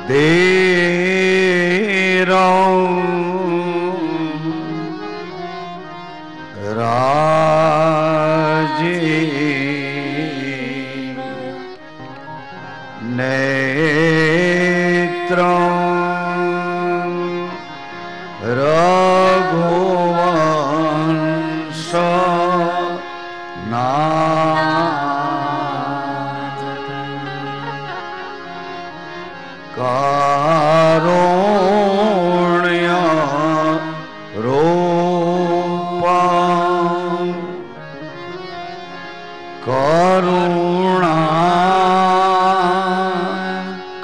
દેરો રાજીવ નેત્ર રઘુવંશ કારુણ્ય રૂપા કરુણા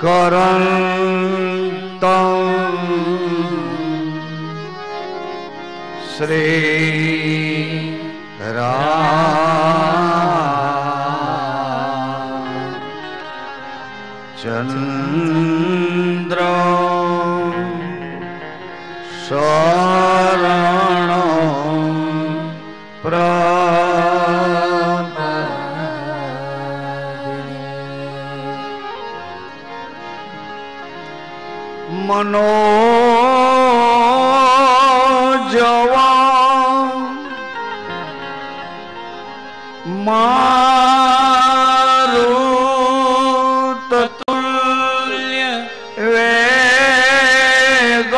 કરંતં શ્રી ચંદ્ર શરણ મનોજવા મારુતતુલ્ય વેગં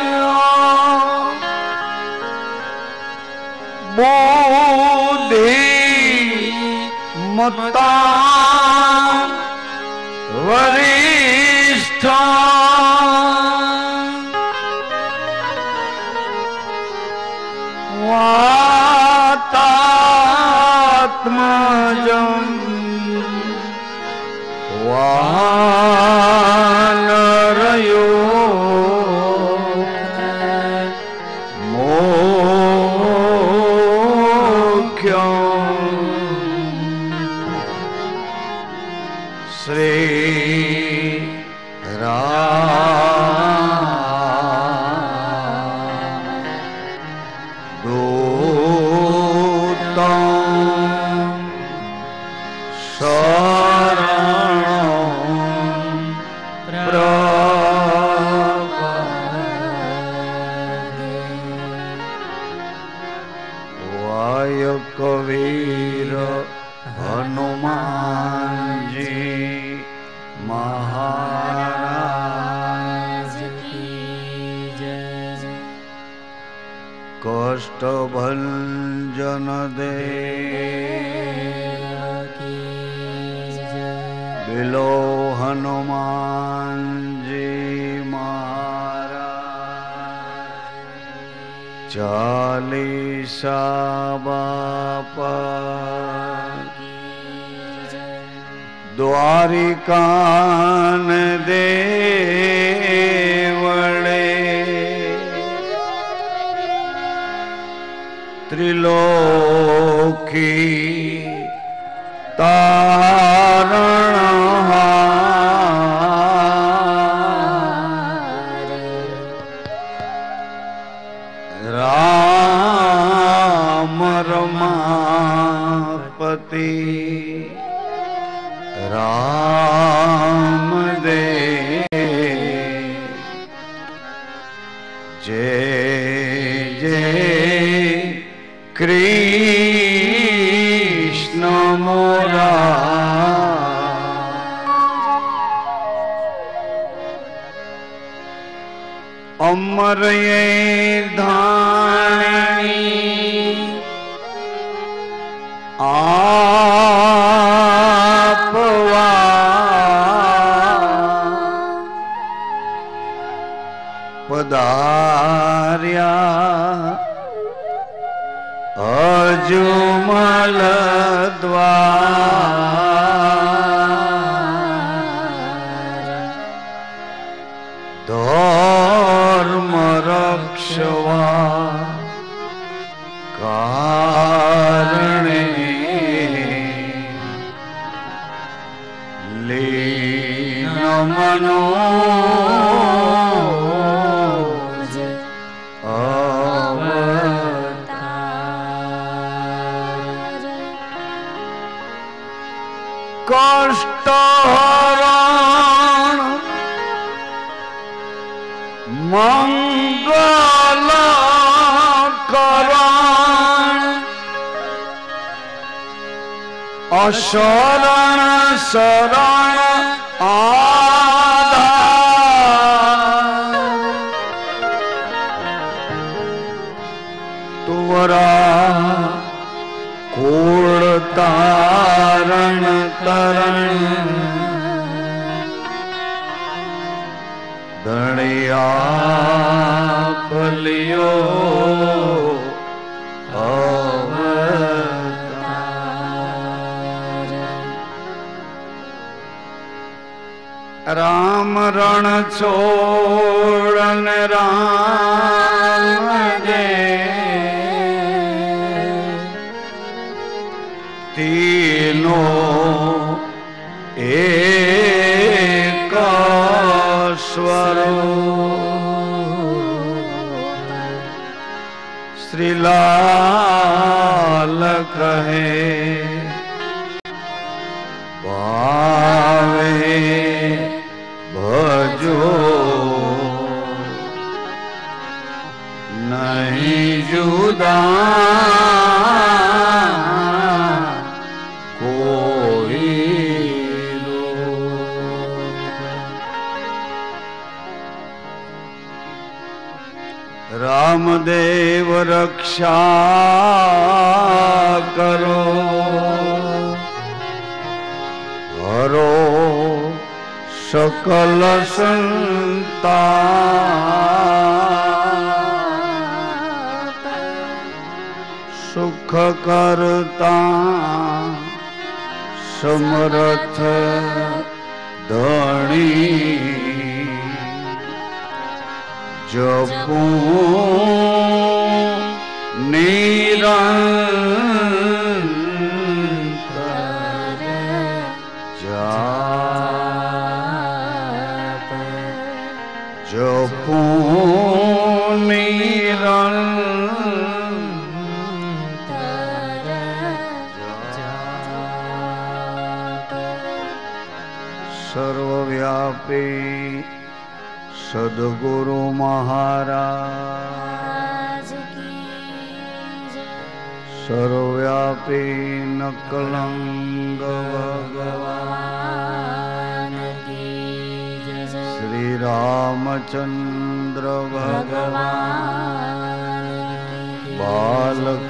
જીતેન્દ્રિયો બુદ્ધિમતા વરિષ્ઠ વાતાત્મજં વાનરયો મોખ્યં શ્રી કવીર હનુમાનજી મહારાજ કી જય. કષ્ટભંજન દેવ કી જય. બિલો હનુમાનજી મહારાજ. ચાલીસા બાપા દ્વારિકાન દેવળે ત્રિલોકી તારણહાર રામ રમાપતિ રામદેવ જય જય કૃષ્ણ મોરા. અમર ધાણી પધાર્યા અજુમલ દ્વાર ધર્મ રક્ષવા કારણે લીન મનો અવતાર કષ્ટ હરણ મંગલ કરણ અશરણ શરણ આધાર તુવરા કુળ તારણ તરણ ધણિયા ફલિયો અવતાર રામ રણ છોડન રામ દે તીનો એક સ્વરૂપ શ્રીલાલ કહે ભાવે ભજો નહીં જુદા રામદેવ રક્ષા કરો હરો સકલ સંતાપ સુખ કરતા સમર્થ ધણી જપું નિરંતર જાપ જપું નિરંતર જાપ સર્વવ્યાપી સદગુરુ મહારાજ સર્વવ્યાપી નકલંગ ભગવાન શ્રી રામચંદ્ર ભગવાન બાલકૃષ્ણલાલ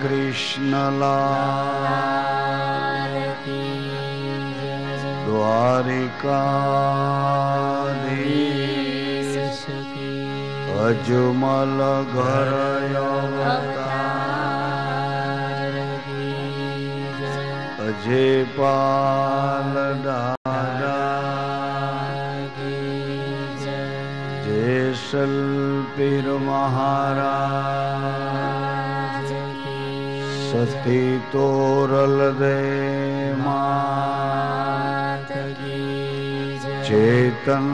દ્વારિકાધીશ અજમલ ઘર અવતાર અજયપાલ દાદા જેસલપીર મહારાજ સતી તોરલ દે માત ચેતન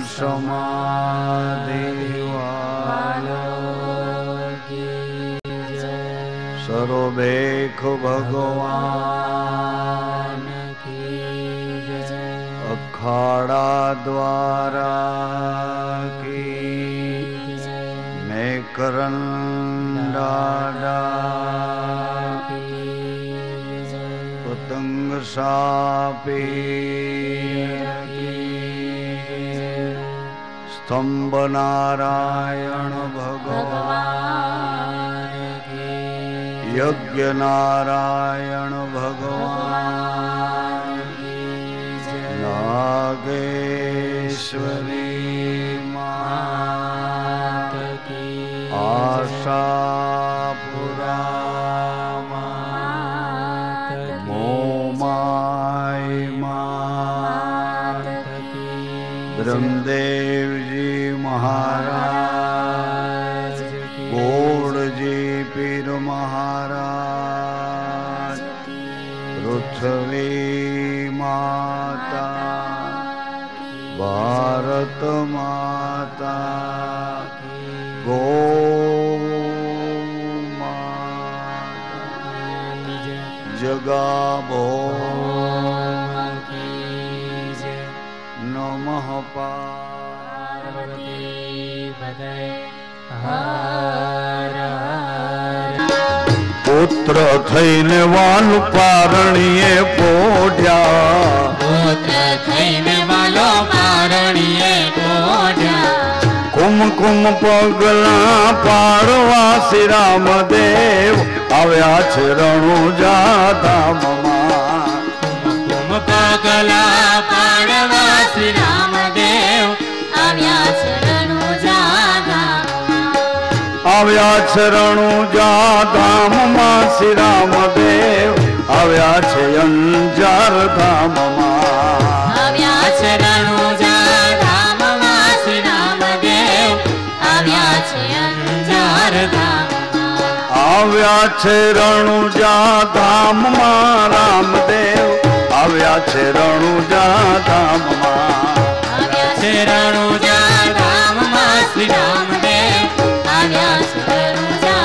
સમાધિ સરોબેખ ભગવાન અખાડા દ્વારા કી મેકરન દાદા પતંગ સાપી સ્તંભ નારાયણ ભગવાન યજ્ઞ નારાયણ ભગવાન નાગેશ્વરી માત આશાપુરા મોમાઈ માત બ્રહ્મદેવજી મહારાજ ગોળજી પીર મહારાજ પૃથ્વી માતા ભારત માતા ગૌ માતા જગા ભો નમઃ પાર્વતી પતય હર હર. પુત્ર થઈને વાલ પારણીએ પોઢ્યા, પુત્ર થઈને વાલો પારણીએ પોઢ્યા. કુમકુમ પગલા પાડવા શ્રી રામદેવ આવ્યા છે રણુજા ધામમાં. કુમકુમ પગલા પાડવા શ્રી રામદેવ આવ્યા છે રણુજા ધામમાં. આવ્યા છે રણુજા ધામમાં શ્રી રામદેવ આવ્યા છે અંજાર ધામમાં. આવ્યા છે રણુજા ધામમાં શ્રી રામદેવ આવ્યા છે અંજાર ધામમાં. આવ્યા છે રણુજા ધામમાં રામદેવ આવ્યા છે રણુજા ધામમાં. આવ્યા છે રણુજા ધામમાં શ્રી રામદેવ આવ્યા છે રણુજા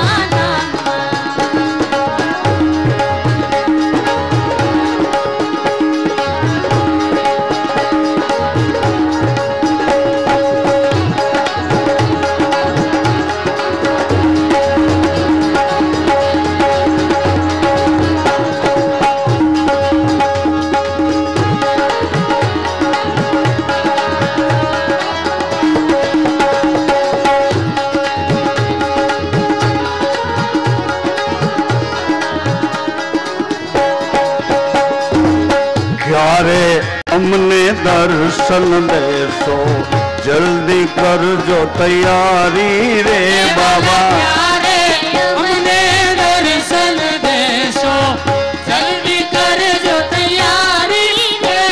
ક્યારે અમને દર્શન દેશો જલ્દી કરજો તૈયારી રે બાબા. અમને દર્શન દેશો જલ્દી કરજો તૈયારી રે.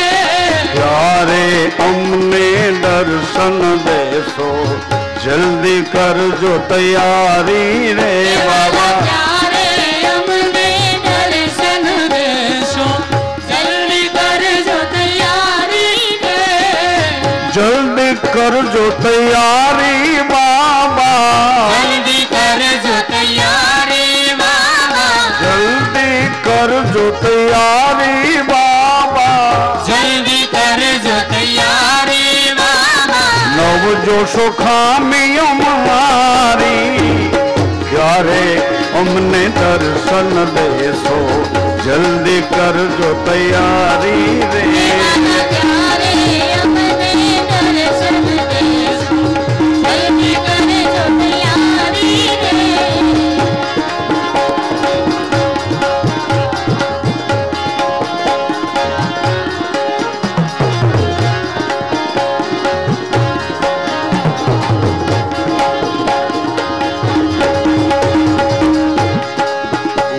ક્યારે અમને દર્શન દેશો જલ્દી કરજો તૈયારી રે બાબા. જલ્દી કરજો તૈયારી બાબા. જલ્દી કરજો તૈયારી બાબા. જલ્દી કરજો તૈયારી બાબા. જલ્દી કરજો તૈયારી બાબા. નવ જોશો ખામી અમારી ક્યારે અમને દર્શન દેશો જલ્દી કરજો તૈયારી રે.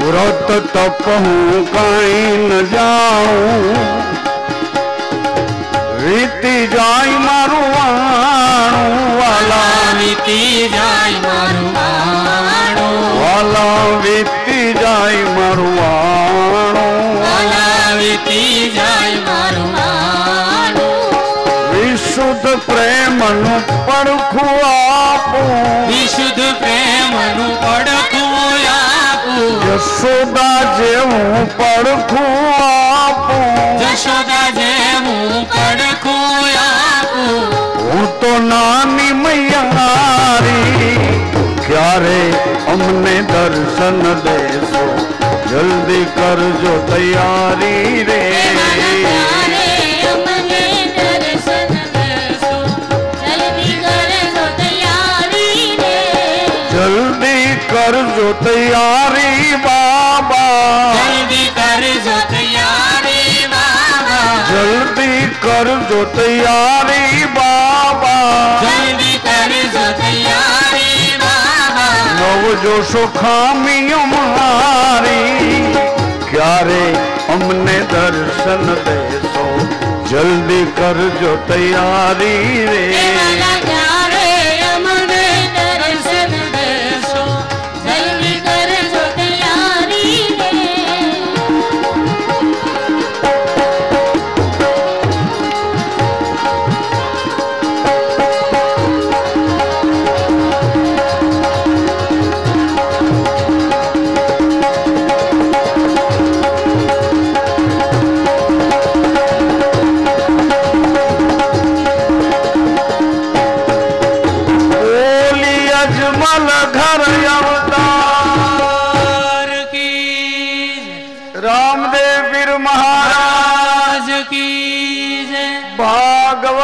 વ્રત તપ હું કઈ ન જાણું વીતી જાય મારું વાણું વાલા. વીતી જાય મારું વાણું. વાલા વીતી જાય મારું વાણું. વાલા વીતી જાય મારું વાણું. વિશુદ્ધ પ્રેમનું પડખું આપું. વિશુદ્ધ પ્રેમનું પડખું આપું. યશોદા જેવું પડખું આપું. જશોદા જેવું પડખું આપું. હું તો નાની મૈયારી ક્યારે અમને દર્શન દેશો જલ્દી કરજો તૈયારી રે. જલ્દી કરજો તૈયારી બાબા. જલ્દી કરજો તૈયારી બાબા. જલ્દી કરજો તૈયારી બાબા. જલ્દી કરજો તૈયારી બાબા. નવ જોશો ખામી અમારી ક્યારે અમને દર્શન દેશો જલ્દી કરજો તૈયારી રે.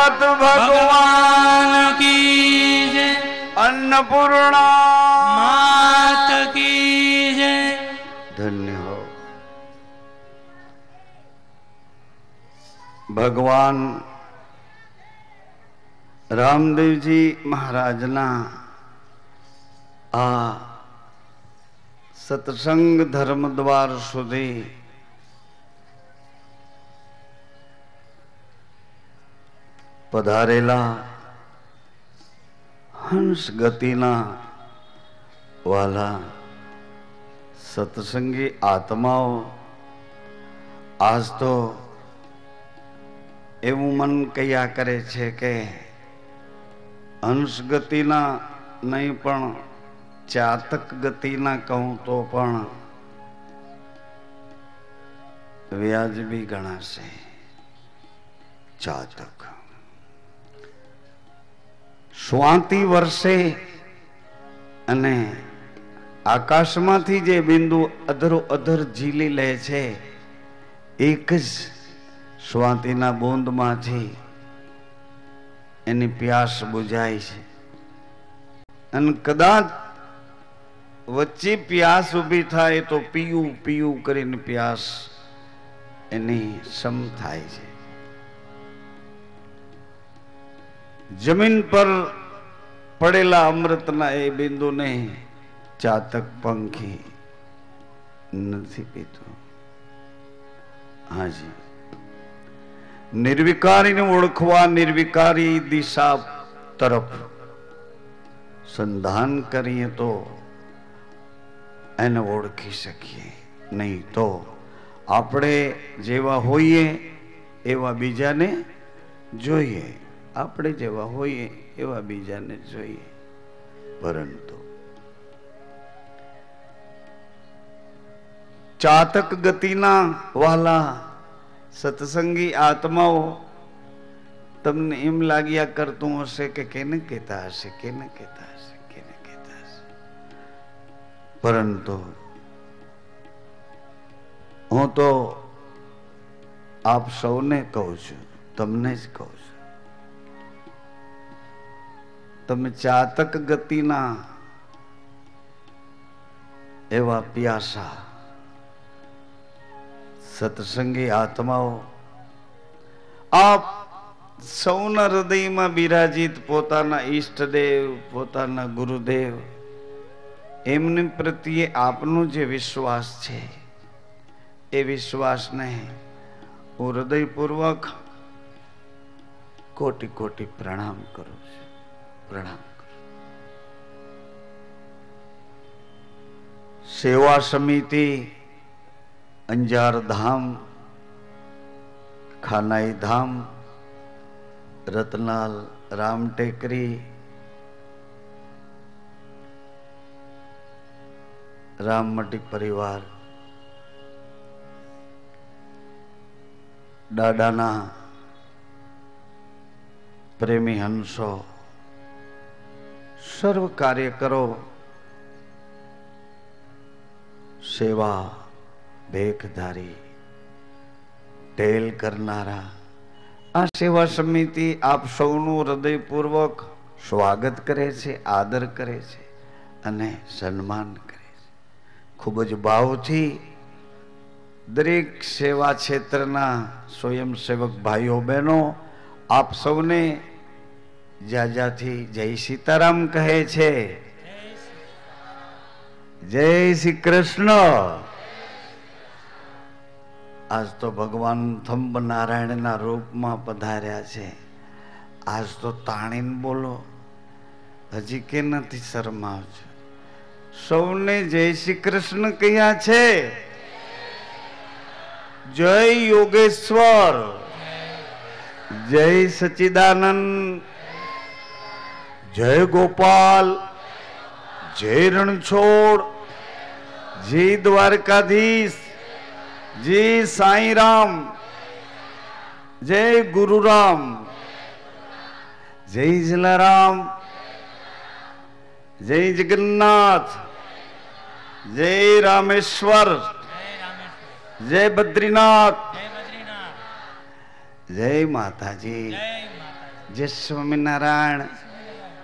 मात भगवान की जय, अन्नपूर्णा मात की जय। धन्य हो। भगवान रामदेव जी महाराजना आ सत्संग धर्म द्वार सुधी पधारेला हंस गतिना वाला सत्संगी आत्माओ, आज तो એવું મન કયા કરે છે કે હંસ ગતિના નહીં પણ ચાતક ગતિના કહું તો પણ વ્યાજબી ગણાશે. ચાતક સ્વાતિ વર્ષે અને આકાશમાંથી જે બિંદુ અધરો અધર ઝીલી લે છે, એક જ સ્વાતિના બૂંદમાંથી એની પ્યાસ બુઝાય છે. અને કદાચ વચ્ચે પ્યાસ ઊભી થાય તો પીયું પીયું કરીને પ્યાસ એની સમ થાય છે. જમીન પર પડેલા અમૃતના એ બિંદુને ચાતક પંખી નથી પીતો. હાજી, નિર્વિકારીને ઓળખવા નિર્વિકારી દિશા તરફ સંધાન કરીએ તો એને ઓળખી શકીએ. નહીં તો આપણે જેવા હોઈએ એવા બીજાને જોઈએ, આપણે જેવા હોઈએ એવા બીજાને જોઈએ. પરંતુ ચાતક ગતિના વાલા સત્સંગી આત્માઓ, તમને એમ લાગ્યા કરતું હશે કે કેને કહેતા હશે, કેને કહેતા હશે, કેને કહેતા હશે. પરંતુ હું તો આપ સૌને કહું છું, તમને જ કહું છું, તમે ચાતક ગતિના એવા પ્યાસા સત્સંગી આત્માઓ, આપ સૌના હૃદયમાં બિરાજિત પોતાના ઈષ્ટદેવ, પોતાના ગુરુદેવ, એમની પ્રત્યે આપનો જે વિશ્વાસ છે, એ વિશ્વાસને હું હૃદયપૂર્વક કોટી કોટી પ્રણામ કરું છું. પ્રણામ કરું. સેવા સમિતિ અંજાર ધામ, ખાનાઈ ધામ, રતનાલ, રામ ટેકરી, રામમટી પરિવાર, દાદાના પ્રેમી હંસો, સર્વ કાર્યકરો, સેવા ભેખધારી, ટેલ કરનારા, આ સેવા સમિતિ આપ સૌનું હૃદયપૂર્વક સ્વાગત કરે છે, આદર કરે છે અને સન્માન કરે છે. ખૂબ જ ભાવથી દરેક સેવા ક્ષેત્રના સ્વયંસેવક ભાઈઓ બહેનો આપ સૌને જાજાથી જય સીતારામ કહે છે. જય શ્રી કૃષ્ણ. આજ તો ભગવાન થંબ નારાયણના રૂપમાં પધાર્યા છે. આજ તો તાણીને બોલો, હજી કે નથી શરમાવજો. સૌને જય શ્રી કૃષ્ણ કહ્યા છે. જય યોગેશ્વર, જય સચ્ચિદાનંદ, જય ગોપાલ, જય રણછોડ, જય દ્વારકાધીશ, જય સાઈ રામ, જય ગુરુરામ, જય જલારામ, જય જગન્નાથ, જય રામેશ્વર, જય બદ્રીનાથ, જય માતાજી. જય સ્વામિનારાયણ.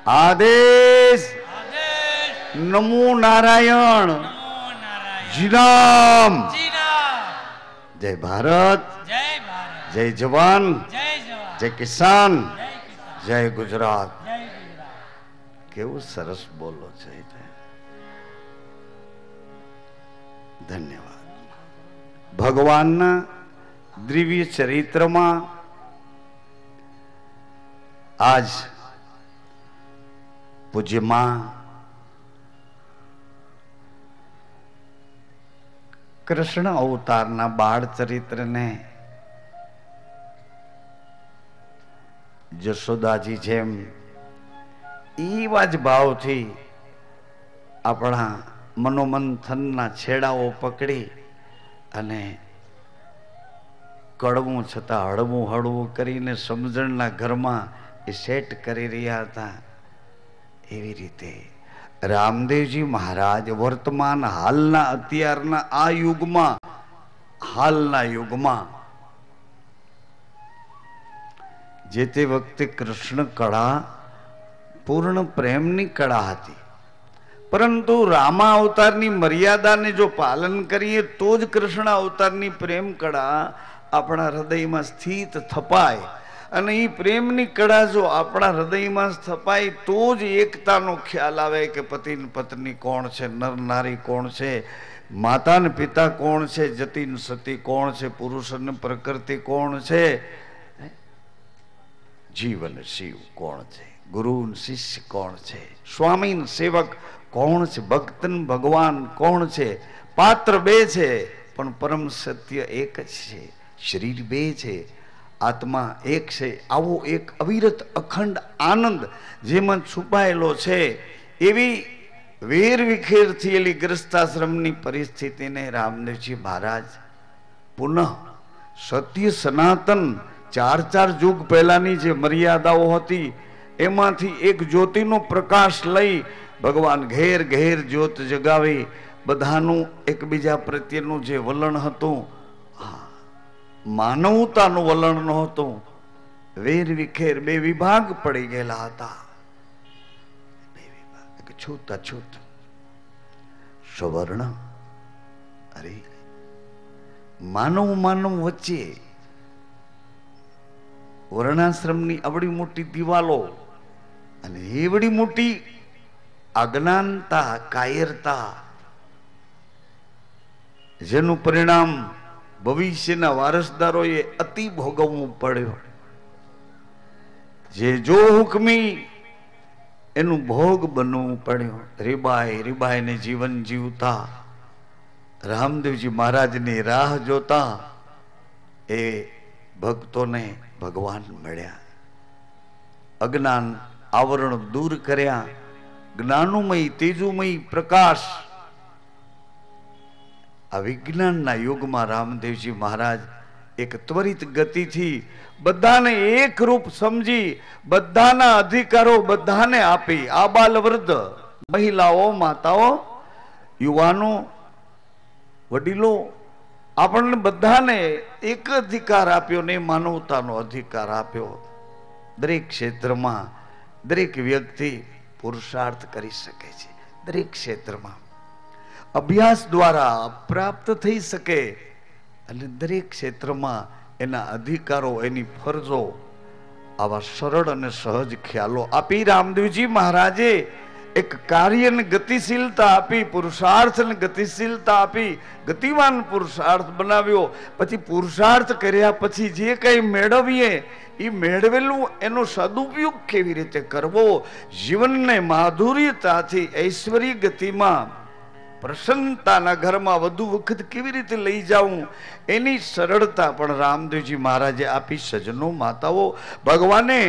આદેશ. નમો નારાયણ. જી રામ. જય ભારત. જય જવાન. જય કિસાન. જય ગુજરાત. કેવું સરસ બોલો છે. ધન્યવાદ. ભગવાનના દિવ્ય ચરિત્રમાં આજ પૂજ્યમાં કૃષ્ણ અવતારના બાળ ચરિત્રને જશોદાજી જેમ એવા જ ભાવથી આપણા મનોમંથનના છેડાઓ પકડી અને કડવું છતાં હળવું હળવું કરીને સમજણના ઘરમાં એ સેટ કરી રહ્યા હતા. એવી રીતે રામદેવજી મહારાજ વર્તમાન હાલના અત્યારના આ યુગમાં જે તે વખતે કૃષ્ણ કળા પૂર્ણ પ્રેમની કળા હતી, પરંતુ રામા અવતારની મર્યાદાને જો પાલન કરીએ તો જ કૃષ્ણ અવતારની પ્રેમ કળા આપણા હૃદયમાં સ્થિત થપાય. અને એ પ્રેમની કળા જો આપણા હૃદયમાં સ્થપાય તો જ એકતાનો ખ્યાલ આવે કે પતિ ને પત્ની કોણ છે, નર નારી કોણ છે, માતા ને પિતા કોણ છે, જતી ને સતી કોણ છે, પુરુષ અને પ્રકૃતિ કોણ છે, જીવન શિવ કોણ છે, ગુરુ શિષ્ય કોણ છે, સ્વામી સેવક કોણ છે, ભક્ત ભગવાન કોણ છે. પાત્ર બે છે પણ પરમ સત્ય એક જ છે. શરીર બે છે, આત્મા એક છે. આવો એક અવિરત અખંડ આનંદ જેમાં છુપાયેલો છે. એવી વેર વિખેર થયેલી ગ્રસ્તાશ્રમની પરિસ્થિતિને રામદેવજી મહારાજ પુનઃ સત્ય સનાતન 4 યુગ પહેલાની જે મર્યાદાઓ હતી એમાંથી એક જ્યોતિનો પ્રકાશ લઈ ભગવાન ઘેર ઘેર જ્યોત જગાવી બધાનું એકબીજા પ્રત્યેનું જે વલણ હતું, માનવતાનું વલણ નહોતું. વેર વિખેર બે વિભાગ પડી ગયેલા હતા. બે વિભાગ, છૂત અછૂત, સવર્ણ. અરે માનવ વચ્ચે વર્ણાશ્રમની અવડી મોટી દિવાલો અને એવડી મોટી અજ્ઞાનતા, કાયરતા, જેનું પરિણામ ભવિષ્યના વારસદારોએ અતિ ભોગવવું પડ્યું. જે જો હુકમી એનું ભોગ બનવું પડ્યું. રીબાઈને જીવન જીવતા રામદેવજી મહારાજની રાહ જોતા એ ભક્તોને ભગવાન મળ્યા. અજ્ઞાન આવરણ દૂર કર્યા. જ્ઞાનુમય તેજુમય પ્રકાશ. આ વિજ્ઞાનના યુગમાં રામદેવજી મહારાજ એક ત્વરિત ગતિથી બધાને એક રૂપ સમજી બધાના અધિકારો બધાને આપી. આબાલ વૃદ્ધ, મહિલાઓ, માતાઓ, યુવાનો, વડીલો, આપણને બધાને એક અધિકાર આપ્યો ને માનવતાનો અધિકાર આપ્યો. દરેક ક્ષેત્રમાં દરેક વ્યક્તિ પુરુષાર્થ કરી શકે છે. દરેક ક્ષેત્રમાં અભ્યાસ દ્વારા પ્રાપ્ત થઈ શકે અને દરેક ક્ષેત્રમાં એના અધિકારો, એની ફરજો, આવા સરળ અને સહજ ખ્યાલો આપી રામદેવજી મહારાજે એક કાર્યને ગતિશીલતા આપી, પુરુષાર્થને ગતિશીલતા આપી, ગતિવાન પુરુષાર્થ બનાવ્યો. પછી પુરુષાર્થ કર્યા પછી જે કંઈ મેળવીએ એ મેળવેલું એનો સદુપયોગ કેવી રીતે કરવો, જીવનને માધુર્યતાથી ઐશ્વર્ય ગતિમાં પ્રસન્નતાના ઘરમાં વધુ વખત કેવી રીતે લઈ જાઉં એની સરળતા પણ રામદેવજી મહારાજે આપી. સજ્જનો, માતાઓ, ભગવાને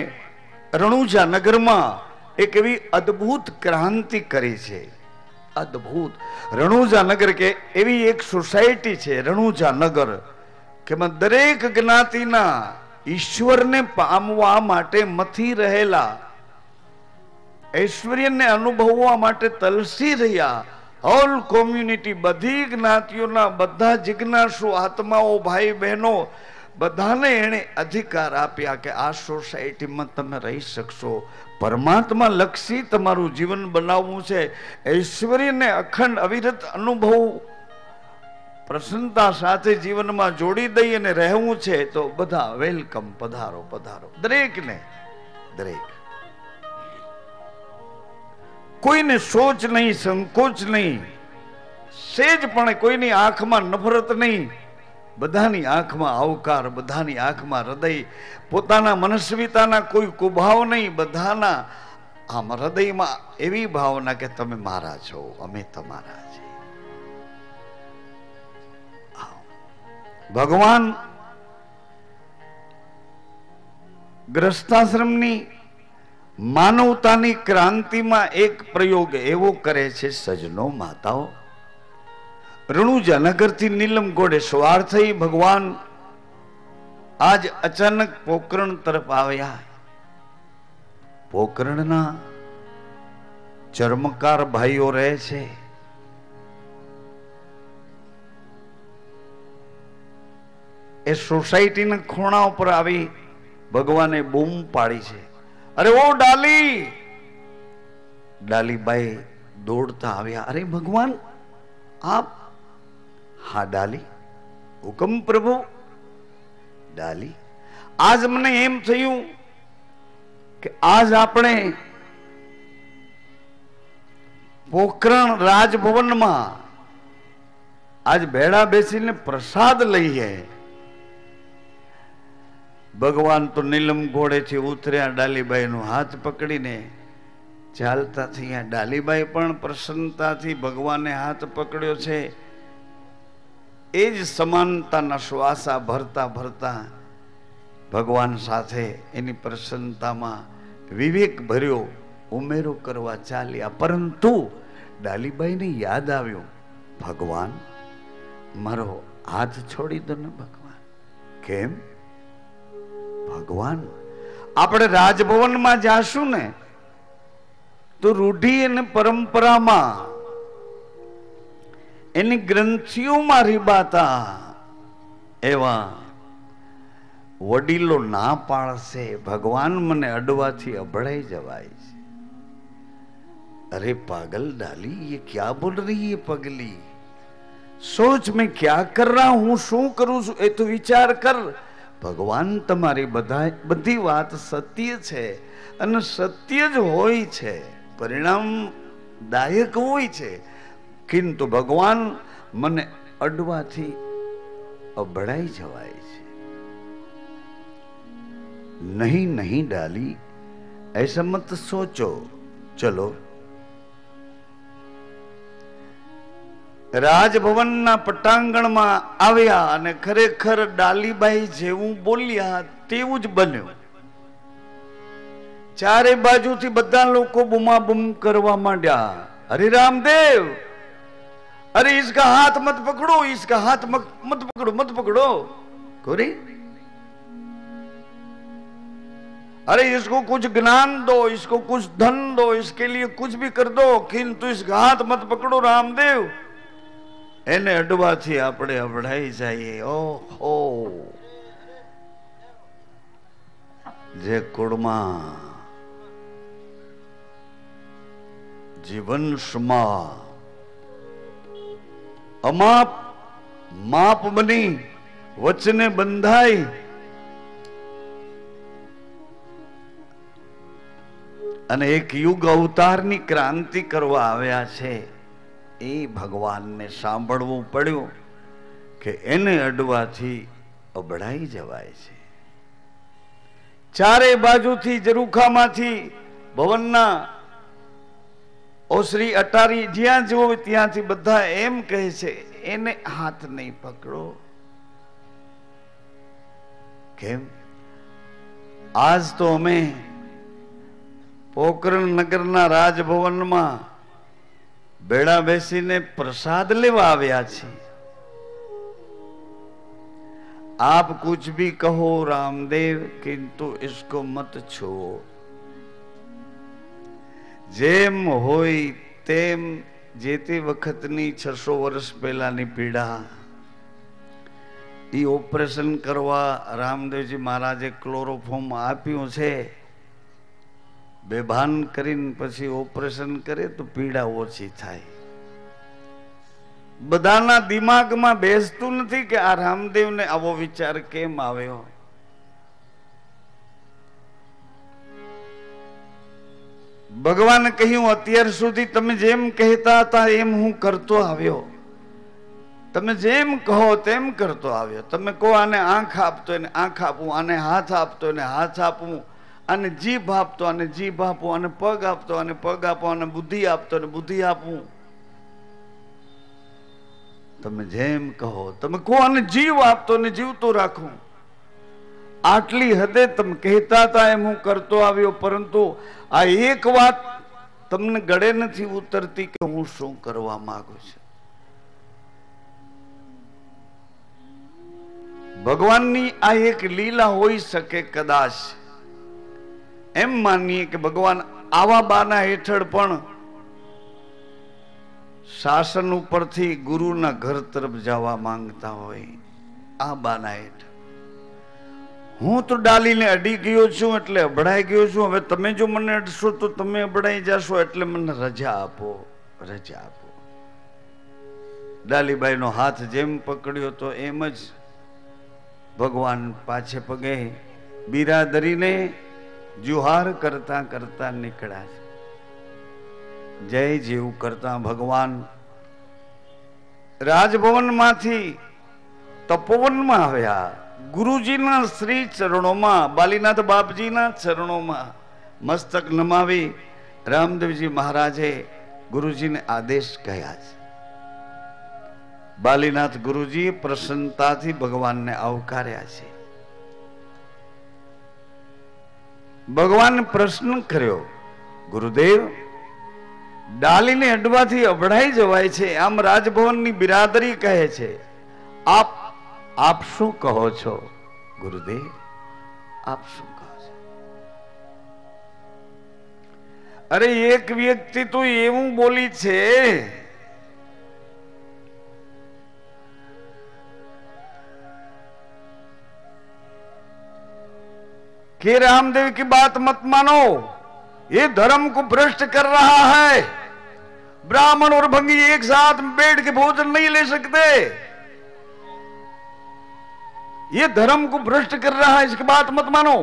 રણુજા નગરમાં એક એવી અદ્ભુત ક્રાંતિ કરી છે. અદ્ભુત. રણુજા નગર કે એવી એક સોસાયટી છે રણુજા નગર કે દરેક જ્ઞાતિના ઈશ્વરને પામવા માટે મથી રહેલા, ઐશ્વર્યને અનુભવવા માટે તલસી રહ્યા હોલ કોમ્યુનિટી, બધી જ્ઞાતિઓના બધા જિજ્ઞાસુ આત્માઓ, ભાઈ બહેનો બધાને એને અધિકાર આપ્યા કે આ સોસાયટીમાં તમે રહી શકશો, પરમાત્મા લક્ષી તમારું જીવન બનાવવું છે, ઐશ્વર્યને અખંડ અવિરત અનુભવ પ્રસન્નતા સાથે જીવનમાં જોડી દઈ અને રહેવું છે, તો બધા વેલકમ, પધારો પધારો, દરેકને દરેક. કોઈને સોચ નહીં, સંકોચ નહીં, સેજ પણ કોઈની આંખમાં નફરત નહીં, બધાની આંખમાં આવકાર, બધાની આંખમાં હૃદય, પોતાના મનસ્વીતાના કોઈ કુભાવ નહીં, બધાના આમ હૃદયમાં એવી ભાવના કે તમે મારા છો, અમે તમારા છીએ. ભગવાન ગ્રસ્તાશ્રમની માનવતાની ક્રાંતિમાં એક પ્રયોગ એવો કરે છે, સજનો માતાઓ, રણુજા નગરથી નીલમ ઘોડે સવાર થઈ ભગવાન આજ અચાનક પોકરણ તરફ આવ્યા. પોકરણના ચર્મકાર ભાઈઓ રહે છે. એ સોસાયટીના ખૂણા ઉપર આવી ભગવાને બૂમ પાડી છે, અરે ઓ ડાલી. ડાલીબાઈ દોડતા આવ્યા, અરે ભગવાન આપ? હા ડાલી, હુકમ પ્રભુ. ડાલી, આજ મને એમ થયું કે આજ આપણે પોકરણ રાજભવનમાં આજ ભેળા બેસીને પ્રસાદ લઈએ. ભગવાન તો નીલમ ઘોડેથી ઉતર્યા, ડાલીબાઈ નો હાથ પકડીને ચાલતા થયા. ડાલીબાઈ પણ પ્રસન્નતાથી ભગવાને હાથ પકડ્યો છે. એ જ સમાનતાના શ્વાસા ભરતા ભરતા ભગવાન સાથે એની પ્રસન્નતામાં વિવેક ભર્યો ઉમેરો કરવા ચાલ્યા. પરંતુ ડાલીબાઈને યાદ આવ્યું, ભગવાન મારો હાથ છોડી દો ને ભગવાન. કેમ? ભગવાન આપણે રાજભવનમાં જાશું ને તો રૂઢિ અને પરંપરામાં એની ગ્રંથિઓમાં રીબાતા એવા વડીલો ના પાડશે. ભગવાન મને અડવાથી અભડાઈ જવાય છે. અરે પાગલ ડાલી, ये क्या बोल रही है पगली? सोच मैं क्या कर रहा हूं, શું કરું છું એ તો વિચાર કર. ભગવાન તમારી બધી વાત સત્ય છે અને સત્ય જ હોય છે, પરિણામ દાયક હોય છે. કિંતુ ભગવાન મને અડવાથી અભડાઈ જવાય છે. નહીં નહીં ડાલી, ऐसा मत सोचो. चलो. રાજભવનના પટાંગણમાં આવ્યા અને ખરેખર ડાલીબાઈ જેવું બોલ્યા તેવું જ બન્યું. ચારે બાજુથી બધા લોકો બૂમાબૂમ કરવા માંડ્યા, હરે રામદેવ, अरे इसका हाथ मत पकड़ो, इसका हाथ मत पकड़ो, मत पकड़ो. कोरी, अरे इसको कुछ ज्ञान दो, इसको कुछ धन दो, इसके लिए कुछ भी कर दो, किंतु इसका हाथ मत पकड़ो रामदेव. એને અડવાથી આપણે અભડાઈ જઈએ. ઓહો, જે કુળમાં જીવન સમા અમાપ માપ બની વચને બંધાઈ અને એક યુગ અવતારની ક્રાંતિ કરવા આવ્યા છે, એ ભગવાનને સાંભળવું પડ્યું કે એને અડવાથી અબડાઈ જવાય છે. ચારે બાજુથી ઝરૂખામાંથી ભવનના ઓસરી અટારી જ્યાં જુઓ ત્યાંથી બધા એમ કહે છે, એને હાથ નહીં પકડો. કેમ? આજ તો અમે પોકરણ નગરના રાજભવનમાં બેડા બેસીને પ્રસાદ લેવા આવ્યા છીએ. आप कुछ भी कहो रामदेव, किंतु इसको मत छुओ. જેમ હોય તેમ જે તે વખતની 600 વર્ષ પહેલાની પીડા એ ઓપરેશન કરવા રામદેવજી મહારાજે ક્લોરોફોર્મ આપ્યું છે. બેભાન કરીને પછી ઓપરેશન કરે તો પીડા ઓછી થાય. બધાના દિમાગમાં બેસતું નથી કે આ રામદેવને આવો વિચાર કેમ આવ્યો. ભગવાન કહ્યું અત્યાર સુધી તમે જેમ કહેતા હતા એમ હું કરતો આવ્યો. તમે જેમ કહો તેમ કરતો આવ્યો. તમે કહો આને આંખ આપતો એને આંખ આપું, આને હાથ આપતો એને હાથ આપું, આને જીભ આપતો આને જીભ આપું, આને પગ આપતો આને પગ આપો, આને બુદ્ધિ આપતો અને બુદ્ધિ આપું. તમે જેમ કહો. તમે કહો આને જીવ આપતો ને જીવતો રાખું. આટલી હદે તમે કહેતા હતા એમ હું કરતો આવ્યો. પરંતુ આ એક વાત તમને ગળે નથી ઉતરતી કે હું શું કરવા માંગુ છું. ભગવાનની આ એક લીલા હોઈ શકે. કદાચ એમ માનીએ કે ભગવાન આવા બાના હેઠળ પણ શાસન ઉપરથી ગુરુના ઘર તરફ જવા માંગતા હોય. આ બાના હેઠળ હું તો ડાલીને અડી ગયો છું એટલે અભડાઈ ગયો છું. હવે તમે જો મને અડશો તો તમે અભડાઈ જશો, એટલે મને રજા આપો, રજા આપો. ડાલીબાઈનો હાથ જેમ પકડ્યો તો એમ જ ભગવાન પાછે પગે બિરાદરીને જુહાર કરતા કરતા નીકળ્યા છે. જય જેવું કરતા ભગવાન રાજભવન માંથી તપોવનમાં આવ્યા. ગુરુજીના શ્રી ચરણોમાં, બાલીનાથ બાપજીના ચરણોમાં મસ્તક નમાવી રામદેવજી મહારાજે ગુરુજીને આદેશ કહ્યા છે. બાલીનાથ ગુરુજી પ્રસન્નતાથી ભગવાનને આવકાર્યા છે. ભગવાન પ્રશ્ન કર્યો, ગુરુદેવ ડાલીને અડવાથી અભડાઈ જવાય છે, આમ રાજભવનની બિરાદરી કહે છે, આપ શું કહો છો? ગુરુદેવ આપ શું કહો છો? અરે એક વ્યક્તિ તો એવું બોલી છે कि रामदेव की बात मत मानो, ये धर्म को भ्रष्ट कर रहा है. ब्राह्मण और भंगी एक साथ बैठ के भोजन नहीं ले सकते. ये धर्म को भ्रष्ट कर रहा है, इसकी बात मत मानो.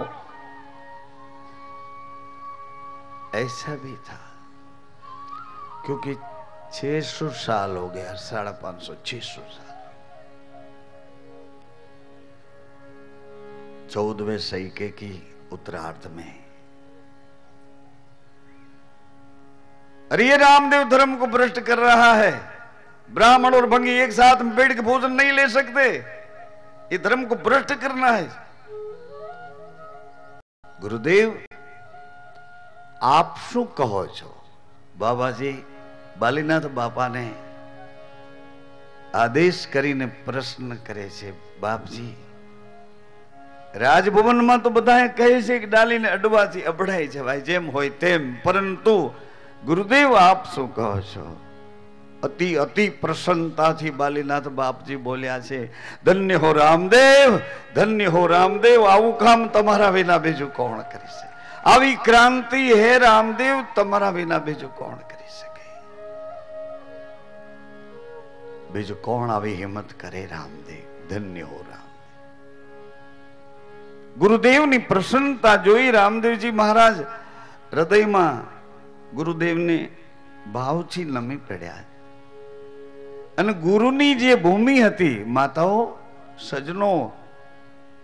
ऐसा भी था, क्योंकि 600 साल हो गया, 550 600 साल. 14वें सैके की उत्तरार्ध में अरे ये रामदेव धर्म को भ्रष्ट कर रहा है. ब्राह्मण और भंगी एक साथ में बैठ के भोजन नहीं ले सकते. ये धर्म को भ्रष्ट करना है. गुरुदेव आप શું કહો છો? બાબાજી બાલીનાથ બાપાને આદેશ કરીને પ્રશ્ન કરે છે, બાપજી રાજભવનમાં તો બધા કહે છે કે ડાલીને અડવાથી અભડાઈ જવાય, જેમ હોય તેમ, પરંતુ ગુરુદેવ આપ શું કહો છો? અતિ અતિ પ્રસન્નતાથી બાલીનાથ બાપજી બોલ્યા છે, ધન્ય હો રામદેવ, ધન્ય હો રામદેવ. આવું કામ તમારા વિના બીજું કોણ કરી શકે? આવી ક્રાંતિ હે રામદેવ તમારા વિના બીજું કોણ કરી શકે? બીજું કોણ આવી હિંમત કરે? રામદેવ ધન્ય હો રામ. ગુરુદેવની પ્રસન્નતા જોઈ રામદેવજી મહારાજ હૃદયમાં ગુરુદેવને ભાવથી નમી પડ્યા. અને ગુરુની જે ભૂમિ હતી, માતાઓ સજનો,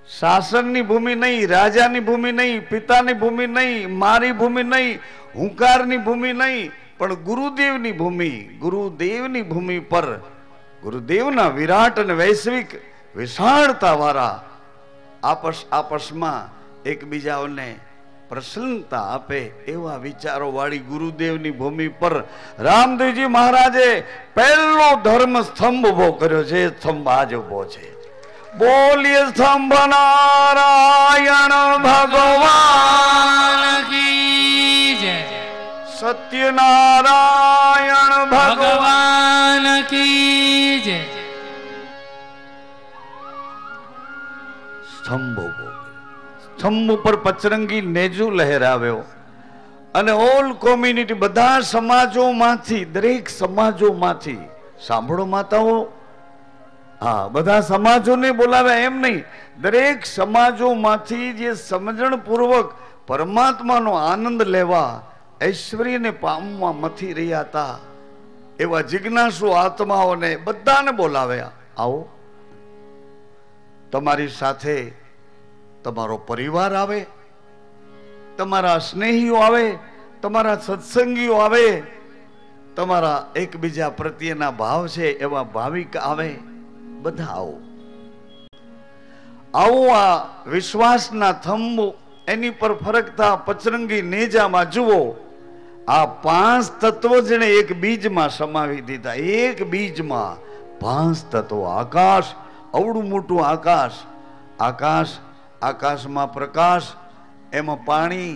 શાસનની ભૂમિ નહીં, રાજાની ભૂમિ નહીં, પિતાની ભૂમિ નહીં, મારી ભૂમિ નહીં, હુંકારની ભૂમિ નહીં, પણ ગુરુદેવની ભૂમિ. ગુરુદેવની ભૂમિ પર ગુરુદેવના વિરાટ અને વૈશ્વિક વિશાળતા વાળા આપસમાં એકબીજાઓને પ્રસન્નતા આપે એવા વિચારો વાળી ગુરુદેવની ભૂમિ પર રામદેવજી મહારાજે પહેલો ધર્મ સ્તંભ ઉભો કર્યો છે. સ્તંભ આજ ઉભો છે. બોલીએ સ્તંભ નારાયણ ભગવાન કી જય. સત્યનારાયણ ભગવાન કી જય. સ્તંભ ઉભો કર્યો. સ્તંભ ઉપર પચરંગી નેજુ લહેરાવ્યો અને ઓલ કોમ્યુનિટી, બધા સમાજોમાંથી, દરેક સમાજોમાંથી, સાંભળો માતાઓ, હા, બધા સમાજોને બોલાવ્યા એમ નહીં, દરેક સમાજોમાંથી જે સમજણપૂર્વક પરમાત્માનો આનંદ લેવા, ઐશ્વર્યને પામવા મથી રહ્યા હતા એવા જિજ્ઞાસુ આત્માઓને બધાને બોલાવ્યા. આવો, તમારી સાથે તમારો પરિવાર આવે, તમારા સ્નેહીઓ આવે, તમારા સત્સંગીઓ આવે, તમારા એકબીજા પ્રત્યેના ભાવ છે એવા ભાવિક આવે, બધા આવો. આવો આ વિશ્વાસના થંભ એની પર ફરકતા પચરંગી નેજામાં જુઓ. આ 5 તત્વો જેને એક બીજમાં સમાવી દીધા, એક બીજમાં 5 તત્વો. આકાશ, અવડું મોટું આકાશ, આકાશ, આકાશમાં પ્રકાશ, એમાં પાણી,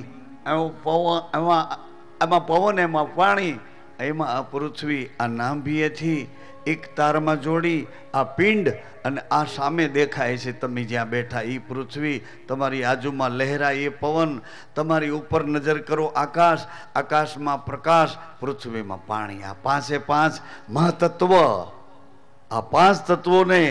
એમાં પવન, એમાં પાણી, એમાં આ પૃથ્વી, આ નાભીએથી એક તારમાં જોડી આ પિંડ, અને આ સામે દેખાય છે તમે જ્યાં બેઠા એ પૃથ્વી, તમારી આજુમાં લહેરાય એ પવન, તમારી ઉપર નજર કરો આકાશ, આકાશમાં પ્રકાશ, પૃથ્વીમાં પાણી. આ 5 મહાતત્વ, આ 5 તત્વોને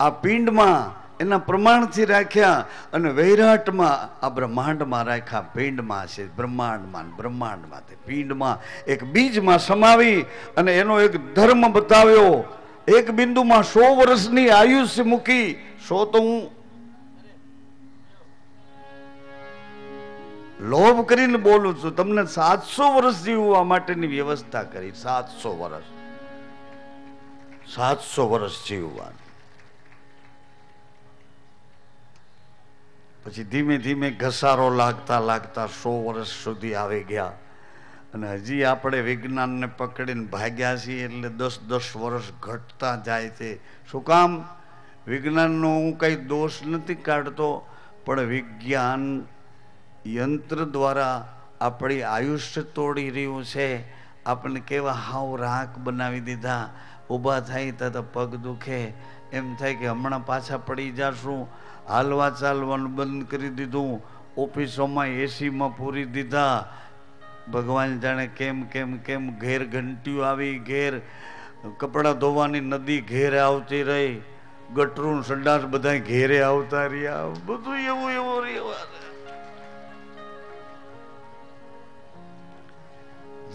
આ પિંડમાં એના પ્રમાણથી રાખ્યા અને વૈરાટમાં આ બ્રહ્માંડમાં રાખ્યા. પિંડમાં છે બ્રહ્માંડમાં, બ્રહ્માંડમાં તે પિંડમાં એક બીજમાં સમાવી અને એનો એક ધર્મ બતાવ્યો. એક બિંદુમાં 100 વર્ષની આયુષ્ય મૂકી. 100 તો હું લોભ કરીને બોલું છું, તમને 700 વર્ષ જીવવા માટેની વ્યવસ્થા કરી. 700 વર્ષ, 700 વર્ષ જીવવાનું. પછી ધીમે ધીમે ઘસારો લાગતા લાગતા 100 વર્ષ સુધી આવી ગયા અને હજી આપણે વિજ્ઞાનને પકડીને ભાગ્યા છીએ એટલે 10-10 વર્ષ ઘટતા જાય છે. શું કામ? વિજ્ઞાનનો હું કઈ દોષ નથી કાઢતો, પણ વિજ્ઞાન યંત્ર દ્વારા આપણી આયુષ્ય તોડી રહ્યું છે. આપણને કેવા હાવ રાખ બનાવી દીધા, ઊભા થાય તો પગ દુખે, એમ થાય કે હમણાં પાછા પડી જશું. હાલવા ચાલવાનું બંધ કરી દીધું, ઓફિસોમાં એસીમાં પૂરી દીધા. ભગવાન જાણે કેમ કેમ કેમ ઘેર ઘંટીઓ આવી, ઘેર કપડાં ધોવાની નદી ઘેરે આવતી રહી, ગટરું સંડાસ બધા ઘેરે આવતા રહ્યા, બધું એવું એવું રહ્યા.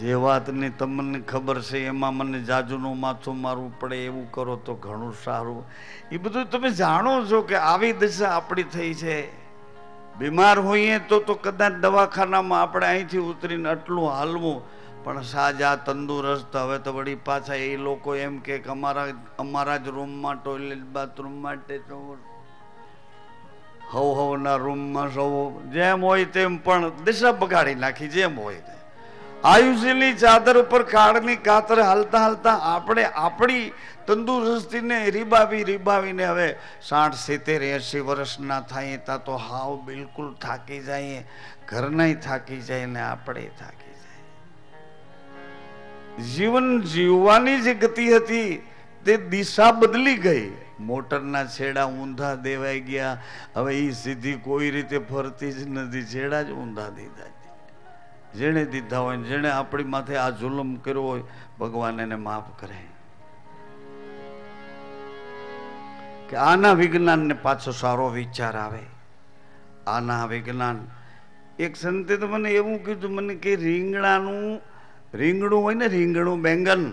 જે વાતની તમને ખબર છે એમાં મને જાજુનું માથું મારવું પડે એવું કરો તો ઘણું સારું. એ બધું તમે જાણો છો કે આવી દશા આપણી થઈ છે. બીમાર હોઈએ તો કદાચ દવાખાનામાં આપણે અહીંથી ઉતરીને આટલું હાલવું, પણ સાજા તંદુરસ્ત. હવે તો વળી પાછા એ લોકો એમ કે અમારા જ રૂમમાં ટોયલેટ બાથરૂમ માટે હવના રૂમમાં સૌ જેમ હોય તેમ, પણ દિશા બગાડી નાખી. જેમ હોય તેમ આયુષ્યની ચાદર ઉપર કાળની કાતર હાલતા હાલતા આપણે આપણી તંદુરસ્તીને રીબાવીને હવે 60, 70, 80 વર્ષના થાય ત્યાં તો હાવ બિલકુલ થાકી જાય, ઘરનાય થાકી જાય ને આપણે થાકી જાય. જીવન જીવવાની જે ગતિ હતી તે દિશા બદલી ગઈ. મોટરના છેડા ઊંધા દેવાઈ ગયા, હવે એ સીધી કોઈ રીતે ફરતી જ નથી, છેડા જ ઊંધા દીધા. જેણે દીધા હોય, જેણે આપણી માથે આ જુલમ કર્યો હોય, ભગવાન એને માફ કરે. કે આના વિજ્ઞાનને પાછો સારો વિચાર આવે. આના વિજ્ઞાન, એક સંતે તો મને એવું કીધું, મને કે રીંગણું હોય ને, રીંગણું બેંગન,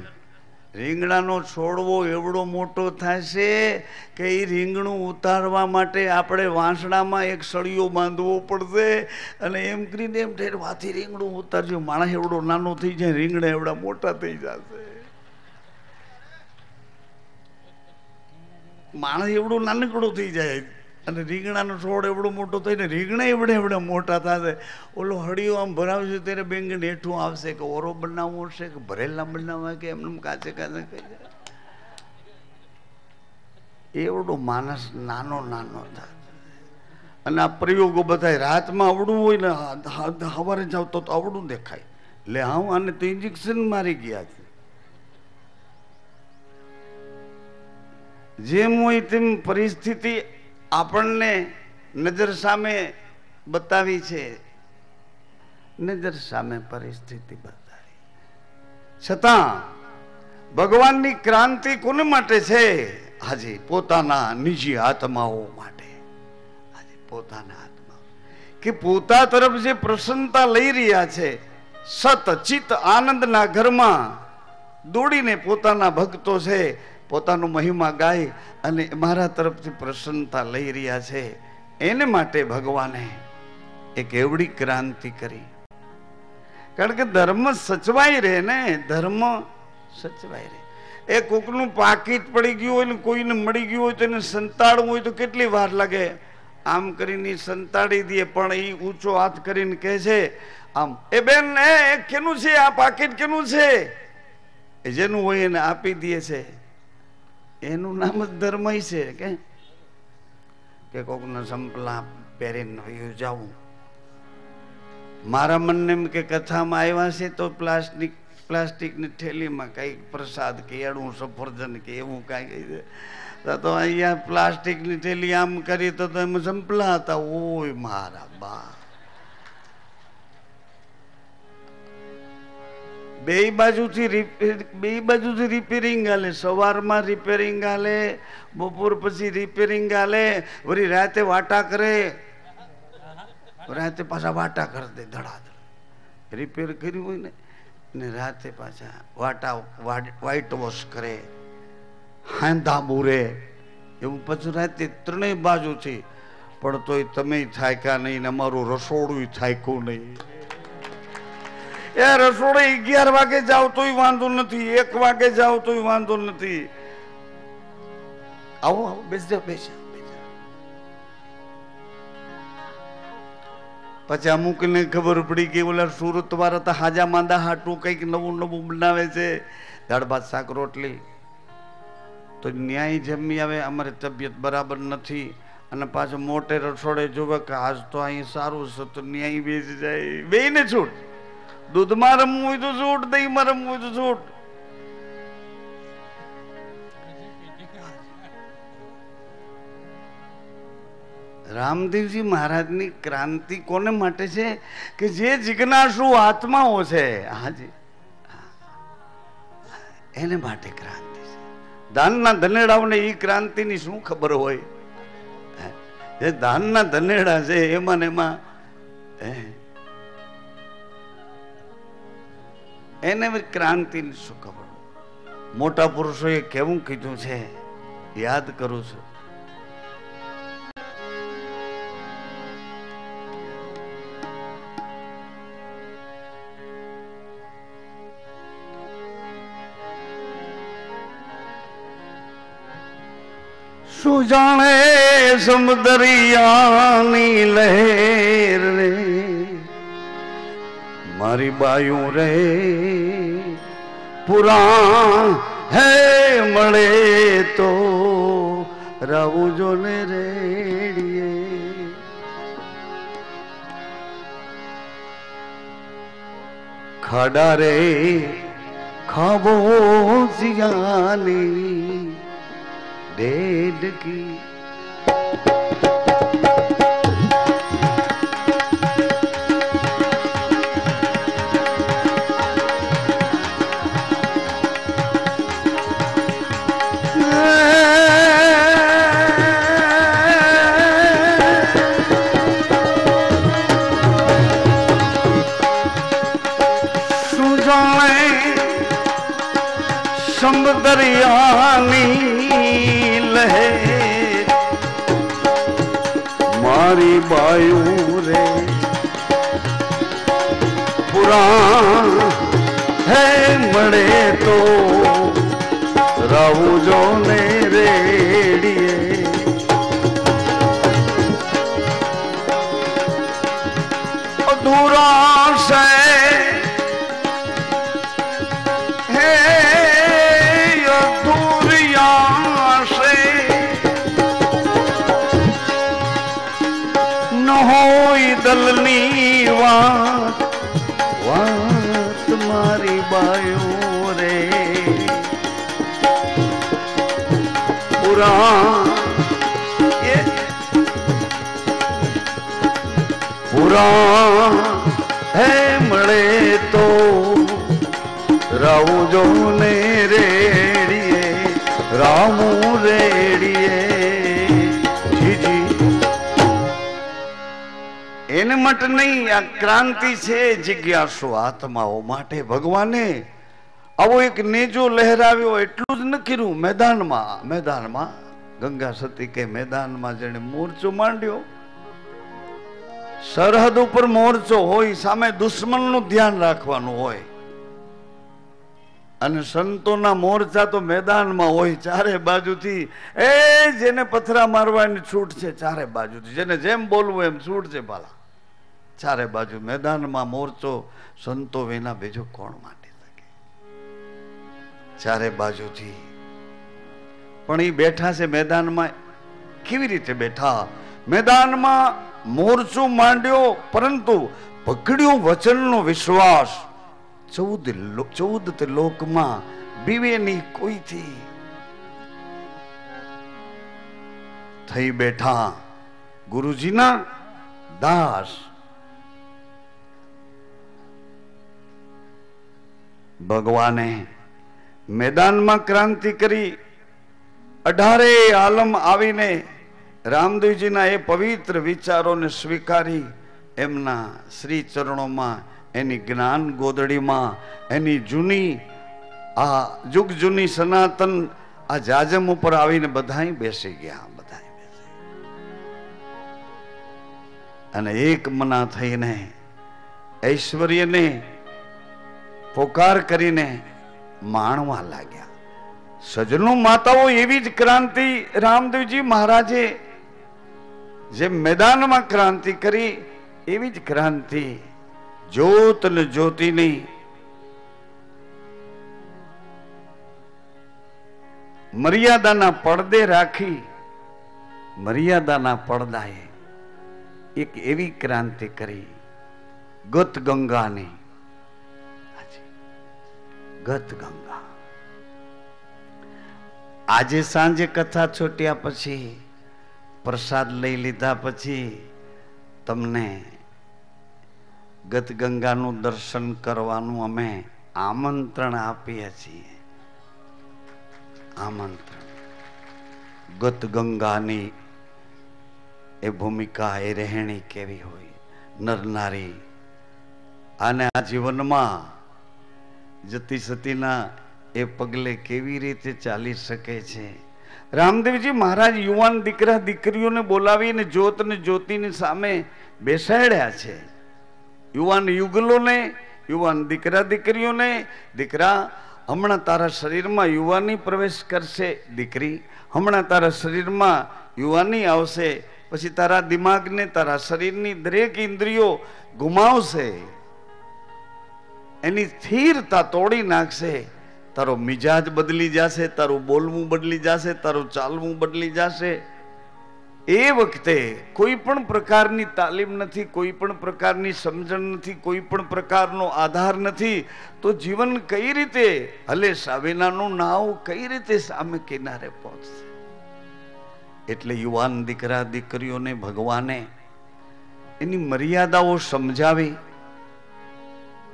રીંગણાનો છોડવો એવડો મોટો થશે કે એ રીંગણું ઉતારવા માટે આપણે વાંસણામાં એક સળિયો બાંધવો પડશે, અને એમ કરીને એમ ઠેરવાથી રીંગણું ઉતારજો. માણસ એવડો નાનો થઈ જાય, રીંગણા એવડા મોટા થઈ જશે. માણસ એવડું નાનકડું થઈ જાય અને રીંગણાનો છોડ એવડો મોટો થઈને રીંગણા એવડા મોટા થશે. ઓલો હળિયો આમ ભરાવશે ત્યારે બેંગણ હેઠું આવશે કે ઓરો બનાવવો છે કે ભરેલા બનાવવા કે એમને કાચે કાચે કહી જાય. એવડો માણસ નાનો થાય. અને આ પ્રયોગો બધા રાતમાં આવડું હોય ને, સવારે જાવ તો આવડું દેખાય. લે હા, આને તો ઇન્જેક્શન મારી ગયા છે. જેમ હોય તેમ પરિસ્થિતિ આપણને નજર સામે બતાવી છે, નજર સામે પરિસ્થિતિ બતાવી, છતાં ભગવાનની ક્રાંતિ કોને માટે છે? હાજી પોતાના નિજી આત્માઓ માટે. આજે પોતાના આત્મા કે પોતા તરફ જે પ્રસન્નતા લઈ રહ્યા છે, સત ચિત્ત આનંદના ઘરમાં દોડીને પોતાના ભક્તો છે પોતાનો મહિમા ગાય અને મારા તરફથી પ્રસન્નતા લઈ રહ્યા છે, એને માટે ભગવાને એક એવડી ક્રાંતિ કરી. કારણ કે ધર્મ સચવાઈ રહે ને, ધર્મ સચવાઈ રહે. એ કોકનું પાકીટ પડી ગયું હોય ને કોઈને મળી ગયું હોય તો એને સંતાડવું હોય તો કેટલી વાર લાગે? આમ કરીને સંતાડી દે, પણ એ ઊંચો હાથ કરીને કહે છે આમ, એ બેન એ કેનું છે આ પાકીટ, કેનું છે? એ જેનું હોય એને આપી દે છે. એનું નામ જ ધર્મ છે કે કોકના સંપલા પહેરીને વયું જાવું. મારા મનને એમ કે કથામાં આવ્યા છે તો પ્લાસ્ટિકની થેલીમાં કઈક પ્રસાદ કે એડું સફરજન કે એવું કઈ, તો અહીંયા પ્લાસ્ટિકની થેલી આમ કરી તો એમ સંપલા હતા. ઓય મારા બા, બે બાજુથી રિપેરિંગ હાલે. સવારમાં રિપેરિંગ હાલે, બપોર પછી રિપેરિંગ હાલે, વળી રાતે વાટા કરે, રાતે પાછા વાટા કરી દે ધડાધડ. રિપેર કર્યું હોય ને રાતે પાછા વાટા વ્હાઈટ વોશ કરે, હાંધા બુરે, એવું પછી રાતે ત્રણેય બાજુથી. પણ તોય તમે થાક્યા નહીં ને અમારું રસોડું થાક્યું નહીં. એ રસોડે 11 વાગે જાવ તોય વાંધો નથી, 1 વાગે જાવ તોય વાંધો નથી. આવો આવો બેસજો બેસજો. પછી અમુકને ખબર પડી કે ઓલા સુરત વાળા તો હાજા માંદા હાટું કઈક નવું નવું બનાવે છે, દાળ ભાત શાક રોટલી. તો ન્યાય જમી આવે, અમારી તબિયત બરાબર નથી, અને પાછું મોટે રસોડે જોવે કે આજ તો અહીં સારું છે, તો ન્યાય બેસી જાય. બેયને છૂટ. દૂધમાં રમવું હોય તો છૂટ, દહીંમાં રમવું હોય તો છૂટ. રામદેવજી મહારાજની ક્રાંતિ કોને માટે છે? કે જે જિજ્ઞાસુ આત્માઓ છે, હાજી એને માટે ક્રાંતિ છે. દાનના ધનેડાઓને એ ક્રાંતિની શું ખબર હોય? જે દાનના ધનેડા છે એમાં ને એમાં એને ક્રાંતિની શું ખબર? મોટા પુરુષોએ કેવું કીધું છે, યાદ કરું છું. શું જાણે સમુદરિયાની લહેર રે, મારી બાયું રે પુરાણ હે મળે તો રાવુજો ને રેડીએ. ખાડા રે ખાબો જિયાની દેડકી. શું જાણે સમુદરિયાની લહેર, મારી બાયું રે પુરાણ હે મળે તો રાવુજો ને રેડીએ. અધૂરા છે હે અધૂરિયા છે, ન હોય દલની વાત વાત મારી બાયો રે પુરા. પુરાણ હે મળે તો રાઉજો ને રેડીએ રામુ રેડીએ જીજી એને માટે નહીં, આ ક્રાંતિ છે જિજ્ઞાસુ આત્માઓ માટે. ભગવાને આવો એક નેજો લહેરાવ્યો, એટલું જ ન કર્યું. મેદાનમાં ગંગા સતી કે મેદાનમાં જેને મોરચો માંડ્યો, સરહદ ઉપર મોરચો હોય, સામે દુશ્મનનું ધ્યાન રાખવાનું હોય, અને સંતોના મોરચા તો મેદાનમાં હોય. ચારે બાજુથી જેને પથરા મારવાની છૂટ છે, ચારે બાજુથી જેને જેમ બોલવું એમ છૂટ છે. પાલા ચારે બાજુ મેદાનમાં મોરચો, સંતો વિના બીજો કોણ માંડી શકે? ચારે બાજુથી. પણ એ બેઠા છે મેદાનમાં. કેવી રીતે બેઠા? મેદાનમાં મોરચો માંડ્યો, પરંતુ પકડ્યો વચનનો વિશ્વાસ. 14 લોકમાં બીવે નહીં કોઈથી. થઈ બેઠા ગુરુજીના દાસ. ભગવાને મેદાનમાં ક્રાંતિ કરી. 18 આલમ આવીને રામદેવજીના એ પવિત્ર વિચારોને સ્વીકારી એમના શ્રી ચરણોમાં, એની જ્ઞાન ગોદડીમાં, એની જૂની આ જુગ જૂની સનાતન આ જાજમ ઉપર આવીને બધાય બેસી ગયા. બધાય બેસી અને એક મના થઈને ઐશ્વર્યને પોકાર કરીને માણવા લાગ્યા. સજનો માતાઓ, એવી જ ક્રાંતિ રામદેવજી મહારાજે જે મેદાનમાં ક્રાંતિ કરી, એવી જ ક્રાંતિ જ્યોત ને જ્યોતિની મર્યાદાના પડદે રાખી, મર્યાદાના પડદાએ એક એવી ક્રાંતિ કરી ગત ગંગાની. ગત ગંગા. આજે સાંજે કથા છોટ્યા પછી, પ્રસાદ લઈ લીધા પછી તમને ગત ગંગાનું દર્શન કરવાનું અમે આમંત્રણ આપીએ છીએ. આમંત્રણ. ગત ગંગાની એ ભૂમિકા, એ રહેણી કેવી હોય નર નારી. અને આ જીવનમાં જતી સતીના એ પગલે કેવી રીતે ચાલી શકે છે. રામદેવજી મહારાજ યુવાન દીકરા દીકરીઓને બોલાવીને જ્યોત ને જ્યોતિની સામે બેસાડ્યા છે. યુવાન યુગલોને, યુવાન દીકરા દીકરીઓને, દીકરા હમણાં તારા શરીરમાં યુવાની પ્રવેશ કરશે, દીકરી હમણાં તારા શરીરમાં યુવાની આવશે, પછી તારા દિમાગને, તારા શરીરની દરેક ઇન્દ્રિયો ગુમાવશે, એની સ્થિરતા તોડી નાખશે. તારો મિજાજ બદલી જશે, તારું બોલવું બદલી જશે, તારું ચાલવું બદલી જશે. એ વખતે કોઈ પણ પ્રકારની તાલીમ નથી, કોઈ પણ પ્રકારની સમજણ નથી, કોઈ પણ પ્રકારનો આધાર નથી, તો જીવન કઈ રીતે હલે? સાવેનાનું નાવ કઈ રીતે સામે કિનારે પહોંચશે? એટલે યુવાન દીકરા દીકરીઓને ભગવાને એની મર્યાદાઓ સમજાવી.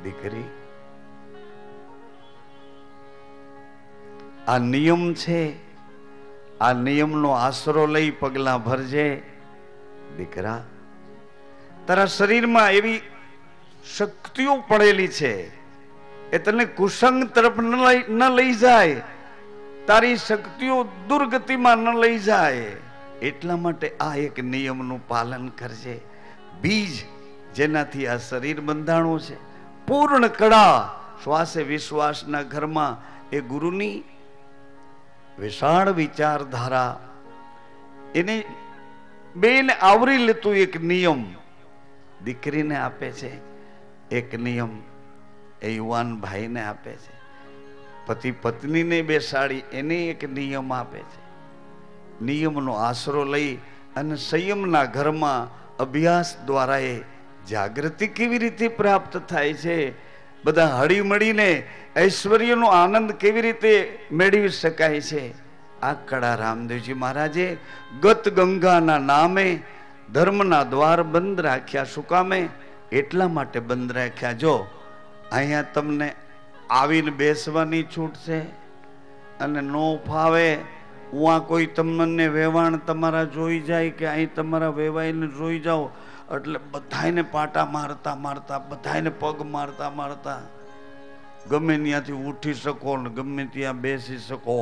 દીકરી, આ નિયમ છે, આ નિયમનો આશરો લઈ પગલા ભરજે. દીકરા, તારા શરીરમાં એવી શક્તિઓ પડેલી છે, એ તને કુસંગ તરફ ન લઈ જાય, તારી શક્તિઓ દુર્ગતિમાં ન લઈ જાય. એટલા માટે આ એક નિયમનું પાલન કરજે. બીજ જેનાથી આ શરીર બંધાણું છે, પૂર્ણ કળા શ્વાસે વિશ્વાસના ઘરમાં એ ગુરુની વિશાળ વિચારધારા, એને બેન આવરી લેતું એક નિયમ દીકરીને આપે છે. એક નિયમ એ યુવાન ભાઈને આપે છે. પતિ પત્નીને બેસાડી એને એક નિયમ આપે છે. નિયમનો આશરો લઈ અને સંયમના ઘરમાં અભ્યાસ દ્વારા એ જાગૃતિ કેવી રીતે પ્રાપ્ત થાય છે, બધા હળી મળીને ઐશ્વર્યનો આનંદ કેવી રીતે મેળવી શકાય છે, આ કળા રામદેવજી મહારાજે ગત ગંગાના નામે ધર્મના દ્વાર બંધ રાખ્યા. શું કામે? એટલા માટે બંધ રાખ્યા. જો અહીંયા તમને આવીને બેસવાની છૂટ છે, અને નો ફાવે ઉવા કોઈ તમને વેવાણ તમારા જોઈ જાય કે અહીં તમારા વેવાઈને જોઈ જાઓ એટલે બધાને પાટા મારતા મારતા, બધાને પગ મારતા મારતા ગમે ત્યાંથી ઉઠી શકો ને ગમે ત્યાં બેસી શકો.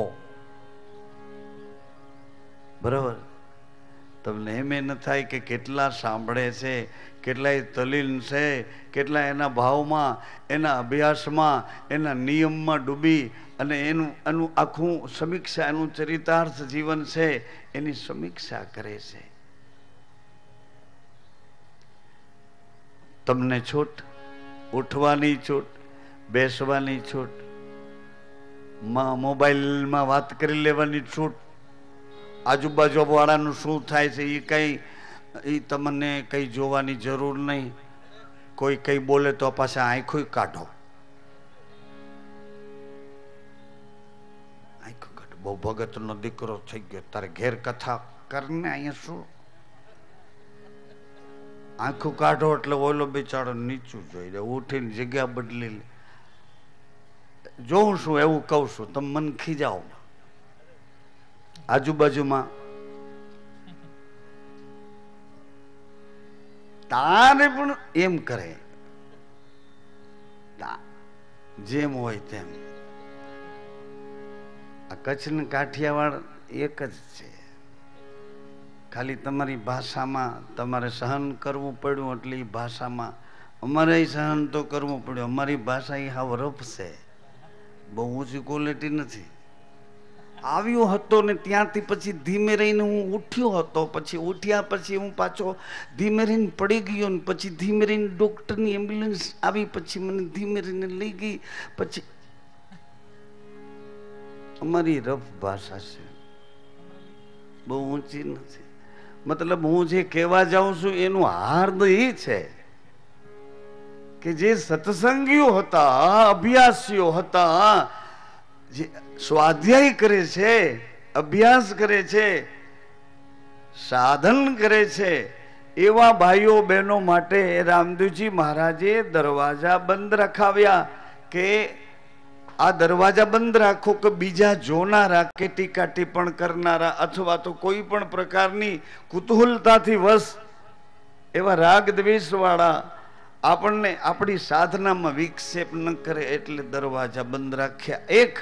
બરાબર? તમને એમ ન થાય કે કેટલા સાંભળે છે, કેટલાય તલીન છે, કેટલા એના ભાવમાં, એના અભ્યાસમાં, એના નિયમમાં ડૂબી અને એનું આખું સમીક્ષા, એનું ચરિતાર્થ જીવન છે એની સમીક્ષા કરે છે. તમને છૂટ, ઉઠવાની છૂટ, બેસવાની છૂટ, મોબાઈલમાં વાત કરી લેવાની છૂટ, આજુબાજુ વાળાનું શું થાય છે એ તમને કઈ જોવાની જરૂર નહીં. કોઈ કઈ બોલે તો પાછા આંખો કાઢો, આંખો કાઢો. બહુ ભગતનો દીકરો થઈ ગયો, તારે ઘેર કથા કરીને અહીંયા શું? આંખો કાઢો એટલે ઓલો બિચારો નીચું જોઈ લે, ઉઠીને જગ્યા બદલી લે. જોઉં છું એવું કહું છું, તમે મન ખીજાવ. આજુબાજુમાં તારે પણ એમ કરે, જેમ હોય તેમ. આ કચ્છ ને કાઠિયાવાડ એક જ છે. ખાલી તમારી ભાષામાં તમારે સહન કરવું પડ્યું એટલે એ ભાષામાં અમારે સહન તો કરવું પડ્યું. અમારી ભાષા એ હાવ રફ છે, બહુ ઊંચી ક્વોલિટી નથી. આવ્યો હતો ને ત્યાંથી પછી ધીમે રહીને હું ઉઠ્યો હતો, પછી ઉઠ્યા પછી હું પાછો ધીમે રહીને પડી ગયો ને પછી ધીમે રહીને ડોક્ટરની એમ્બ્યુલન્સ આવી, પછી મને ધીમે રહીને લઈ ગઈ. પછી અમારી રફ ભાષા છે, બહુ ઊંચી નથી. મતલબ હું જે કહેવા જાઉં છું એનું હાર્દ એ છે કે જે સત્સંગીઓ હતા, અભ્યાસીઓ હતા, જે સ્વાધ્યાય કરે છે, અભ્યાસ કરે છે, સાધન કરે છે, એવા ભાઈઓ બહેનો માટે રામદેવજી મહારાજે દરવાજા બંધ રખાવ્યા કે આ દરવાજા બંધ રાખો કે બીજા જોનારા કે ટીકા ટિપ્પણ કરનારા અથવા તો કોઈ પણ પ્રકારની કુતૂહલતાથી વશ એવા રાગ દ્વેષ વાળા આપણને આપણી સાધનામાં વિક્ષેપ ન કરે એટલે દરવાજા બંધ રાખ્યા. એક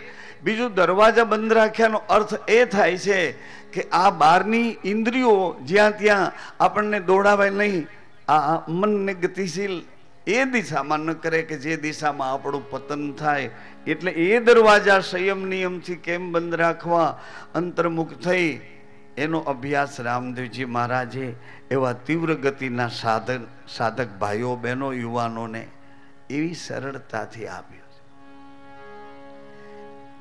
બીજું, દરવાજા બંધ રાખ્યાનો અર્થ એ થાય છે કે આ બહારની ઇન્દ્રિયો જ્યાં ત્યાં આપણને દોડાવાય નહીં, આ મનને ગતિશીલ એ દિશામાં ન કરે કે જે દિશામાં આપણું પતન થાય. એટલે એ દરવાજા સંયમ નિયમથી કેમ બંધ રાખવા, અંતર્મુખ થઈ એનો અભ્યાસ રામદેવજી મહારાજે એવા તીવ્ર ગતિના સાધક ભાઈઓ બહેનો યુવાનોને એવી સરળતાથી આપ્યો છે.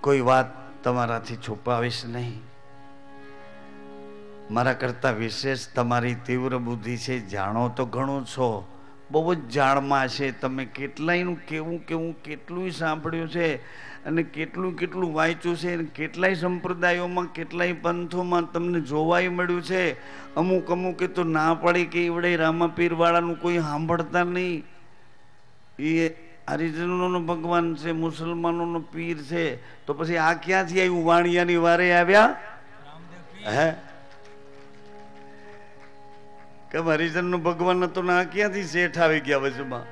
કોઈ વાત તમારાથી છુપાવીશ નહીં. મારા કરતા વિશેષ તમારી તીવ્ર બુદ્ધિ છે, જાણો તો ઘણું છો, બહુ જ જાણમાં છે. તમે કેટલાયનું કેવું કેટલું સાંભળ્યું છે અને કેટલું વાંચ્યું છે, કેટલાય સંપ્રદાયોમાં, કેટલાય પંથોમાં તમને જોવાય મળ્યું છે. અમુક તો ના પાડી કે એવડે રામાપીર વાળાનું કોઈ સાંભળતા નહીં, એ હરિજનોનો ભગવાન છે, મુસલમાનોનો પીર છે. તો પછી આ ક્યાંથી આવ્યું? વાણિયાની વારે આવ્યા હે કે હરિજન નો ભગવાન હતો ને આ ક્યાંથી શેઠ આવી ગયા વચમાં?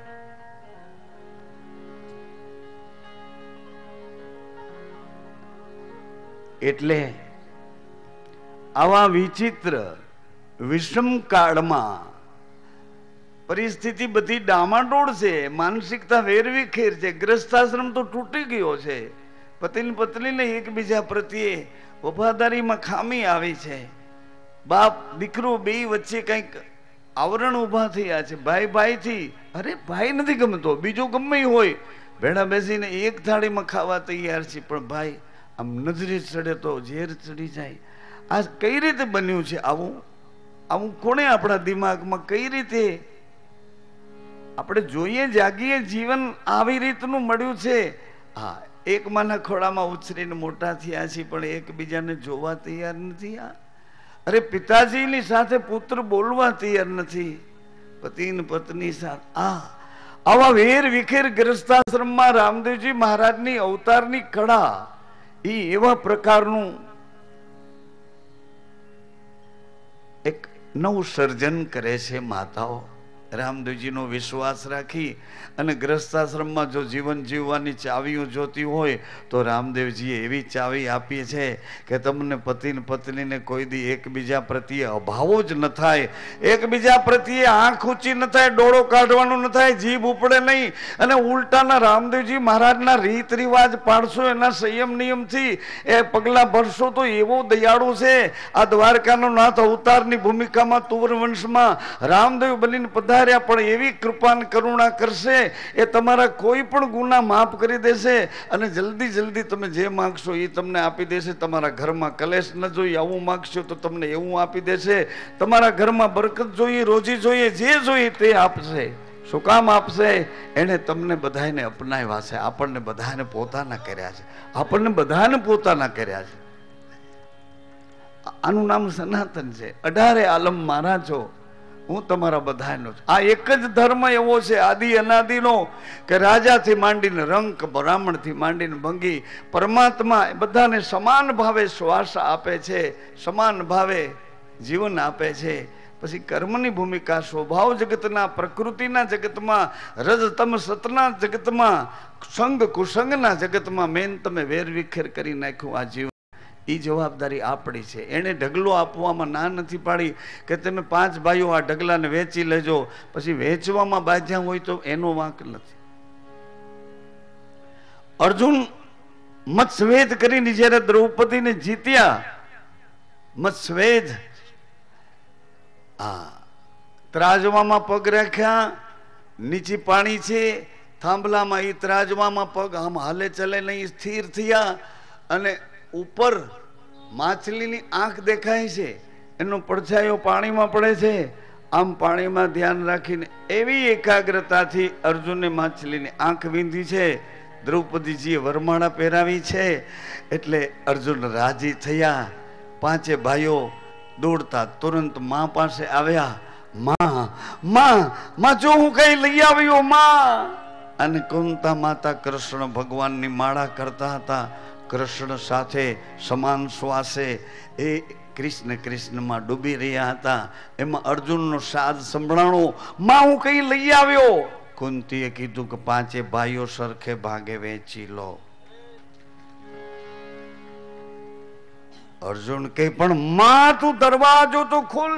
એટલે આવા વિચિત્ર વિષમ કાળમાં પરિસ્થિતિ બધી ડામાડોળ છે, માનસિકતા વેરવિખેર છે, ગ્રસ્તાશ્રમ તો તૂટી ગયો છે, પતિને પત્નીને એકબીજા પ્રત્યે વફાદારીમાં ખામી આવી છે, બાપ દીકરો બે વચ્ચે કંઈક આવરણ ઉભા થયા છે, ભાઈથી અરે ભાઈ નથી ગમતો, બીજો ગમે હોય ભેળા બેસીને એક થાળીમાં ખાવા તૈયાર છે, પણ ભાઈ આમ નજરે ચડે તો ઝેર ચડી જાય. આ કઈ રીતે બન્યું છે? આવું કોણે આપણા દિમાગમાં કઈ રીતે આપણે જોઈએ જાગીએ જીવન આવી રીતનું મળ્યું છે? હા, એક માના ખોળામાં ઉછરીને મોટા થયા છે પણ એકબીજાને જોવા તૈયાર નથી. અરે પિતાજીની સાથે પુત્ર બોલવા તૈયાર નથી, પતિ ને પત્ની સાથે. આવા વેર વિખેર ગ્રસ્તાશ્રમમાં રામદેવજી મહારાજની અવતારની કળા એ એવા પ્રકારનું એક નવું સર્જન કરે છે માતાઓ. રામદેવજીનો વિશ્વાસ રાખી અને ગ્રસ્તાશ્રમમાં જો જીવન જીવવાની ચાવીઓ જોતી હોય તો રામદેવજીએ એવી ચાવી આપી છે કે તમને પતિ ને પત્નીને કોઈ દી એકબીજા પ્રત્યે અભાવો જ ન થાય, એકબીજા પ્રત્યે આંખ ઊંચી ન થાય, ડોળો કાઢવાનું ન થાય, જીભ ઉપડે નહીં. અને ઉલટાના રામદેવજી મહારાજના રીત રિવાજ પાડશો, એના સંયમ નિયમથી એ પગલા ભરશો તો એવો દયાળુ છે. આ દ્વારકાનો નાથ અવતારની ભૂમિકામાં તુવર વંશમાં રામદેવ બનીને પધાર્યા, પણ એવી કૃપા કરુણા કરશે, એ તમારા કોઈ પણ ગુના માફ કરી દેશે અને જલ્દી જલ્દી તમે જે માંગશો એ તમને આપી દેશે. તમારા ઘરમાં કલેશ ન જોઈએ આવું માંગશો તો તમને એવું આપી દેશે. તમારા ઘરમાં બરકત જોઈએ, રોજી જોઈએ, જે જોઈએ તે આપશે. શું કામ આપશે? એને તમને બધાને અપનાવ્યા છે, આપણને બધાને પોતાના કર્યા છે, આપણને બધાને પોતાના કર્યા છે. આનું નામ સનાતન છે. 18 આલમ મારા છો, હું તમારા બધાનો છું. આ એક જ ધર્મ એવો છે આદિ અનાદિનો કે રાજાથી માંડીને રંક, બ્રાહ્મણથી માંડીને ભંગી, પરમાત્મા બધાને સમાન ભાવે શ્વાસ આપે છે, સમાન ભાવે જીવન આપે છે. પછી કર્મની ભૂમિકા સ્વભાવ જગતના, પ્રકૃતિના જગતમાં, રજતમ સતના જગતમાં, સંગ કુસંગના જગતમાં મેન તમે વેર વિખેર કરી નાખ્યું આ જીવન. એ જવાબદારી આપણી છે. એને ઢગલો આપવામાં ના નથી પાડી કે તમે 5 ભાઈઓ આ ઢગલાને વેચી લેજો, પછી વેચવામાં બાધ્યા હોય તો એનો વાંક નથી. અર્જુન મત્સ્વેદ કરીને જયારે દ્રૌપદીને જીત્યા, મત્સ્વેદ ત્રાજવામાં પગ રાખ્યા, નીચે પાણી છે, થાંભલામાં એ ત્રાજવામાં પગ આમ હાલે ચલે નહીં, સ્થિર થયા અને ઉપર માછલીની આંખ દેખાય છે, એનો પડછાયો પાણીમાં પડે છે. આમ પાણીમાં ધ્યાન રાખીને એવી એકાગ્રતાથી અર્જુને માછલીની આંખ વીંધી છે. દ્રૌપદીજીએ વરમાળા પહેરાવી છે એટલે અર્જુન રાજી થયા. 5 ભાઈઓ દોડતા તુરંત માં પાસે આવ્યા. માં જો હું કઈ લઈ આવ્યો માં. અને કુંતા માતા કૃષ્ણ ભગવાનની માળા કરતા હતા. કૃષ્ણ સાથે સમાન શ્વાસે એ કૃષ્ણ કૃષ્ણમાં ડૂબી રહ્યા હતા. એમાં અર્જુનનો સાદ સંભળાણો, માં હું કઈ લઈ આવ્યો. કુંતીએ કીધું કે 5 ભાઈઓ સરખે ભાગે વેચી લો. અર્જુન કહે પણ માં તું દરવાજો તો ખોલ,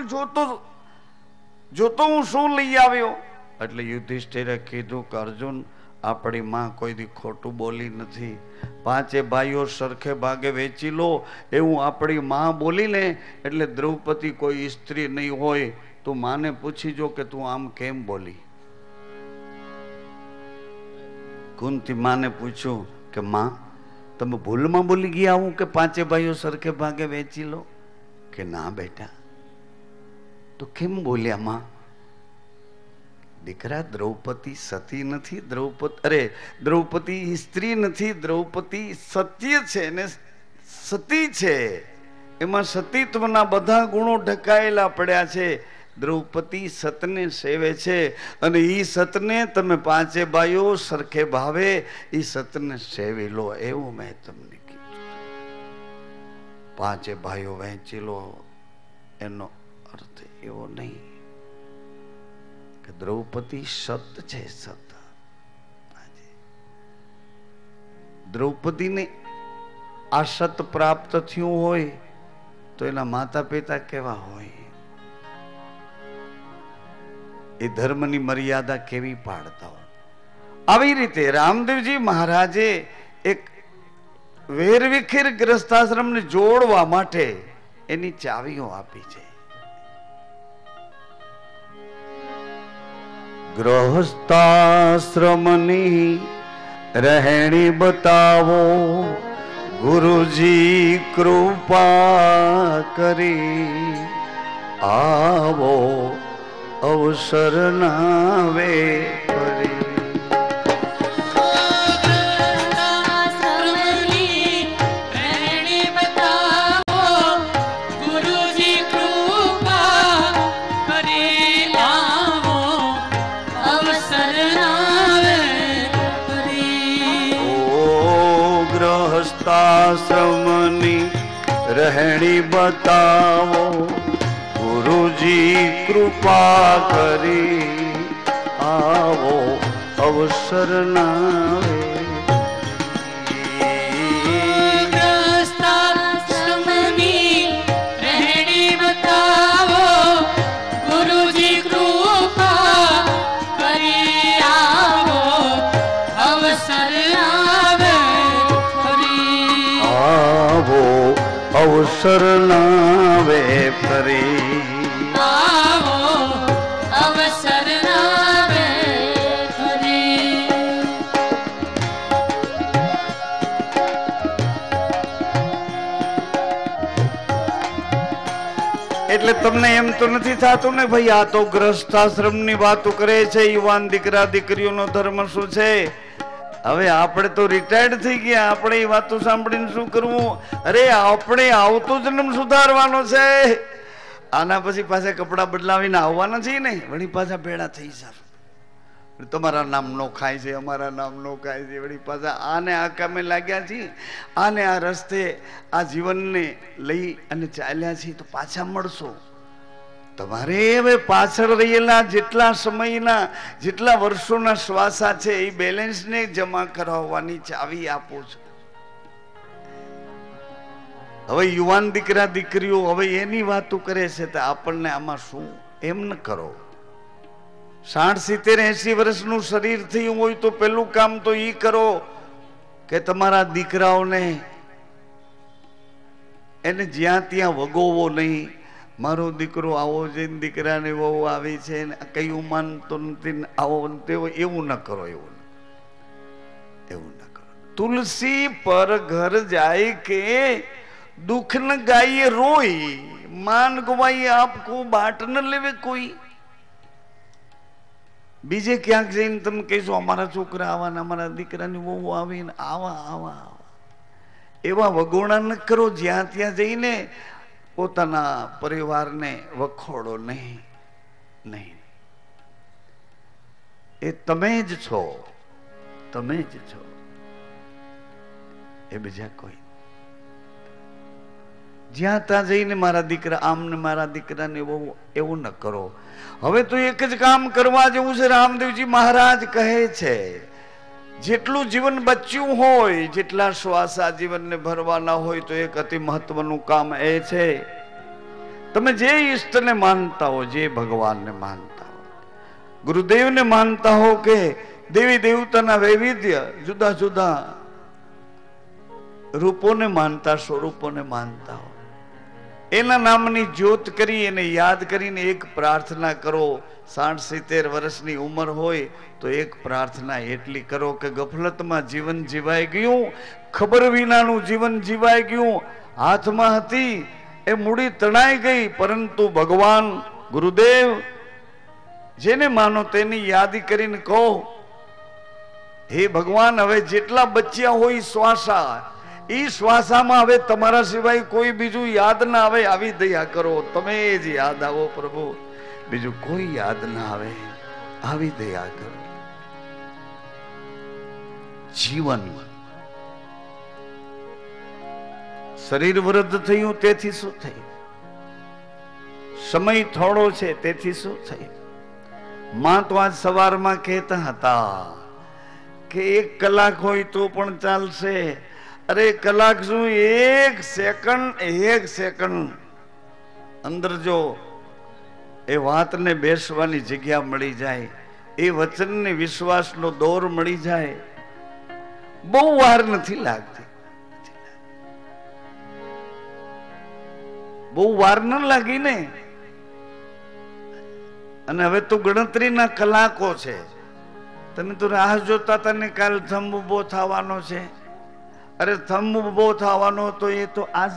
જોતો હું શું લઈ આવ્યો. એટલે યુધિષ્ઠિરે કીધું કે અર્જુન આપણી માં કોઈ દી ખોટું બોલી નથી. 5 ભાઈઓ સરખે ભાગે વેચી લો એવું આપણી માં બોલીને એટલે દ્રૌપદી કોઈ સ્ત્રી નહીં હોય. તું માને પૂછી જો કે તું આમ કેમ બોલી. કુંતી માને પૂછ્યું કે માં તમે ભૂલમાં બોલી ગયા હું કે 5 ભાઈઓ સરખે ભાગે વેચી લો. કે ના બેટા, તો કેમ બોલ્યા માં? દીકરા, દ્રૌપદી સતી નથી, દ્રૌપદી સ્ત્રી નથી, દ્રૌપદી સત્ય છે ને સતી છે. એમાં સતીત્વના બધા ગુણો ઢકાયેલા પડ્યા છે. દ્રૌપદી સતને સેવે છે અને ઈ સતને તમે 5 ભાઈઓ સરખે ભાવે ઈ સતને સેવી લો એવું મેં તમને કીધું. 5 ભાઈઓ વહેંચી લો એનો અર્થ એવો નહીં કે દ્રૌપદી સત છે. સત દ્રૌપદીને આ સત પ્રાપ્ત થયું હોય તો એના માતા પિતા કેવા હોય, એ ધર્મની મર્યાદા કેવી પાડતા હોય. આવી રીતે રામદેવજી મહારાજે એક વેરવિખેર ગ્રસ્તાશ્રમને જોડવા માટે એની ચાવીઓ આપી છે. ગૃહસ્થાશ્રમની રહેણી બતાવો, ગુરુજી કૃપા કરી આવો, અવસર નાવે ફરી. ગુરુજી ગૃહસ્થાશ્રમની રહેણી બતાવો, ગુરુજી કૃપા કરી આવો અવસર ના અવસર નાવે ફરી, આવો અવસર નાવે ફરી. એટલે તમને એમ તો નથી થતું ને ભાઈ આ તો ગ્રસ્થાશ્રમની વાતો કરે છે, યુવાન દીકરા દીકરીઓનો ધર્મ શું છે? હવે આપણે તો રિટાયર્ડ થઈ ગયા, આપણે એ વાતો સાંભળીને શું કરવું? અરે આપણે આવતો જન્મ સુધારવાનો છે, આના પછી પાછા કપડા બદલાવીને આવવાના છે ને, વળી પાછા ભેળા થઈ જાય. તમારા નામ નો ખાય છે, અમારા નામ નો ખાય છે, વળી પાછા આને આ કામે લાગ્યા છીએ, આને આ રસ્તે આ જીવનને લઈ અને ચાલ્યા છીએ, તો પાછા મળશો. તમારે હવે પાછળ રહેલા જેટલા સમયના જેટલા વર્ષોના શ્વાસા છે એ બેલેન્સને જમા કરાવવાની ચાવી આપો છો. હવે યુવાન દીકરા દીકરીઓ હવે એની વાતો કરે છે, તો આપણને આમાં શું? એમ ન કરો. 60, 70, 80 વર્ષનું શરીર થયું હોય તો પેલું કામ તો ઈ કરો કે તમારા દીકરાઓને એને જ્યાં ત્યાં વગોવો નહીં. મારો દીકરો આવો છે, દીકરાની વહુ આવી છે, કયું માનતો નથી, આવો તેવો, એવું ન કરો. એવું ન કરો. તુલસી પર ઘર જાય કે દુઃખ ન ગાઈએ રોઈ, માન ગવાઈએ આપકો બાટ ન લેવે કોઈ. બીજે ક્યાંક જઈને તમે કહેશો અમારા છોકરા આવા ને અમારા દીકરાની વહુ આવીને આવા આવા આવા, એવા વગોણા ન કરો. જ્યાં ત્યાં જઈને પોતાના પરિવારને વખોડો નહીં. નહીં, એ તમે જ છો, તમે જ છો, એ બીજા કોઈ. જ્યાં ત્યાં જઈને મારા દીકરા આમ ને મારા દીકરાને બહુ, એવું ન કરો. હવે તો એક જ કામ કરવા જેવું છે. રામદેવજી મહારાજ કહે છે, જેટલું જીવન બચ્યું હોય, જેટલા શ્વાસા જીવનને ભરવાના હોય, તો એક અતિ મહત્વનું કામ એ છે, તમે જે ઈષ્ટને માનતા હો, જે ભગવાનને માનતા હો, ગુરુદેવને માનતા હો, કે દેવી દેવતાના વૈવિધ્ય જુદા જુદા રૂપોને માનતા, સ્વરૂપોને માનતા હો, એના નામની જ્યોત કરી એને યાદ કરીને એક પ્રાર્થના કરો. 60, 70 વર્ષની ઉંમર હોય તો એક પ્રાર્થના એટલી કરો કે ગફલતમાં જીવન જીવાઈ ગયું, ખબર વિનાનું જીવન જીવાઈ ગયું, હાથમાં હતી એ મૂડી તણાઈ ગઈ, પરંતુ ભગવાન ગુરુદેવ જેને માનો તેની યાદી કરીને કહો, હે ભગવાન, હવે જેટલા બચ્યા હોય શ્વાસા, એ શ્વાસામાં હવે તમારા સિવાય કોઈ બીજું યાદ ના આવે, આવી દયા કરો. તમે જ યાદ આવો પ્રભુ, બીજું કોઈ યાદ ના આવે, આવી દયા કરો. જીવન શરીર વૃદ્ધ થયું તેથી શું થયું? સમય થોડો છે તેથી શું થયું? માં તો આજ સવારમાં કહેતા હતા કે 1 કલાક હોય તો પણ ચાલશે. અરે કલાક શું, 1 સેકન્ડ અંદર જો એ વાતને બેસવાની જગ્યા મળી જાય, એ વચનને વિશ્વાસનો દોર મળી જાય, બહુ વાર નથી લાગતી. બહુ વાર ન લાગી ને. અને હવે તો ગણતરીના કલાકો છે. તમે તો રાહ જોતા હતા ને કાલ થંભ ઉભો થવાનો છે. અરે થંભ ઉભો થવાનો તો એ તો આજ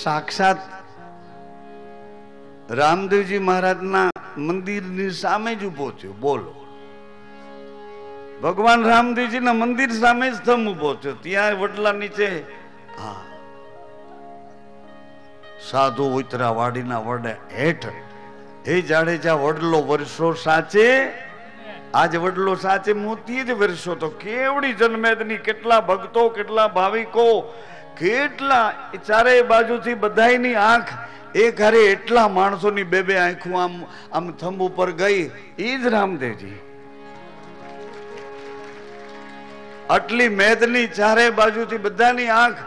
સાક્ષાત રામદેવજી મહારાજના મંદિરની સામે જ ઉભો થયો. બોલો, ભગવાન રામદેવજીના મંદિર સામે જ થંભ ઉભો થયો. ત્યાં વડલા નીચે હા સાધુ ઉતરા વાડીના વડે હેઠ, હે જાડેજા વડલો વર્ષો સાચે આજ વડલો સાચે મોતી જ વર્ષો તો કેવડી જનમેદની, કેટલા ભક્તો, કેટલા ભાવિકો, કેટલા ચારેય બાજુથી બધાયની આંખ એક હારે એટલા માણસોની બે બે આંખું આમ આમ થંભ ઉપર ગઈ. ઈ જ રામદેવજી. આટલી મેદની ચારે બાજુથી બધાની આંખ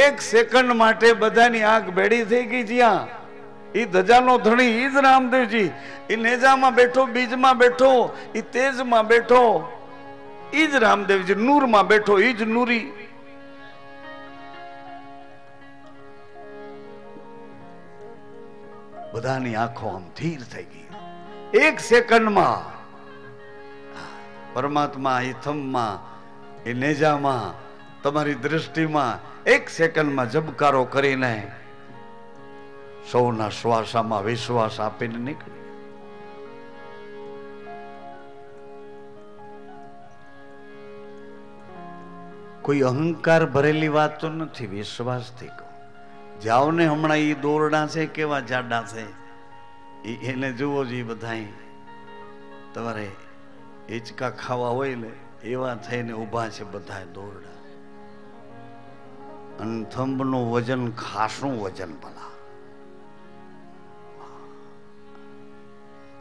એક સેકન્ડ માટે બધાની આંખ ભેડી થઈ ગઈ. જ્યાં ઈ ધજાનો ધણી ઈ જ રામદેવજી. ઈ નેજામાં બેઠો, બીજમાં બેઠો, ઈ તેજમાં બેઠો ઈ જ રામદેવજી. નૂરમાં બેઠો ઈ જ નૂરી. બધાની આંખો આમ ધીર થઈ ગઈ. એક સેકન્ડમાં પરમાત્મા એ થમમાં, એ નેજામાં, તમારી દ્રષ્ટિમાં એક સેકન્ડમાં જબકારો કરીને સૌના શ્વાસામાં વિશ્વાસ આપીને નીકળી. કોઈ અહંકાર ભરેલી વાત તો નથી, વિશ્વાસથી કહો. જાઓ ને હમણાં એ દોરડા છે કેવા જાડા છે, એને જુઓ જ. બધા તમારે હિંચકા ખાવા હોય ને એવા થઈને ઉભા છે બધા દોરડા. અને થંભનું વજન ખાસું વજન. ભલા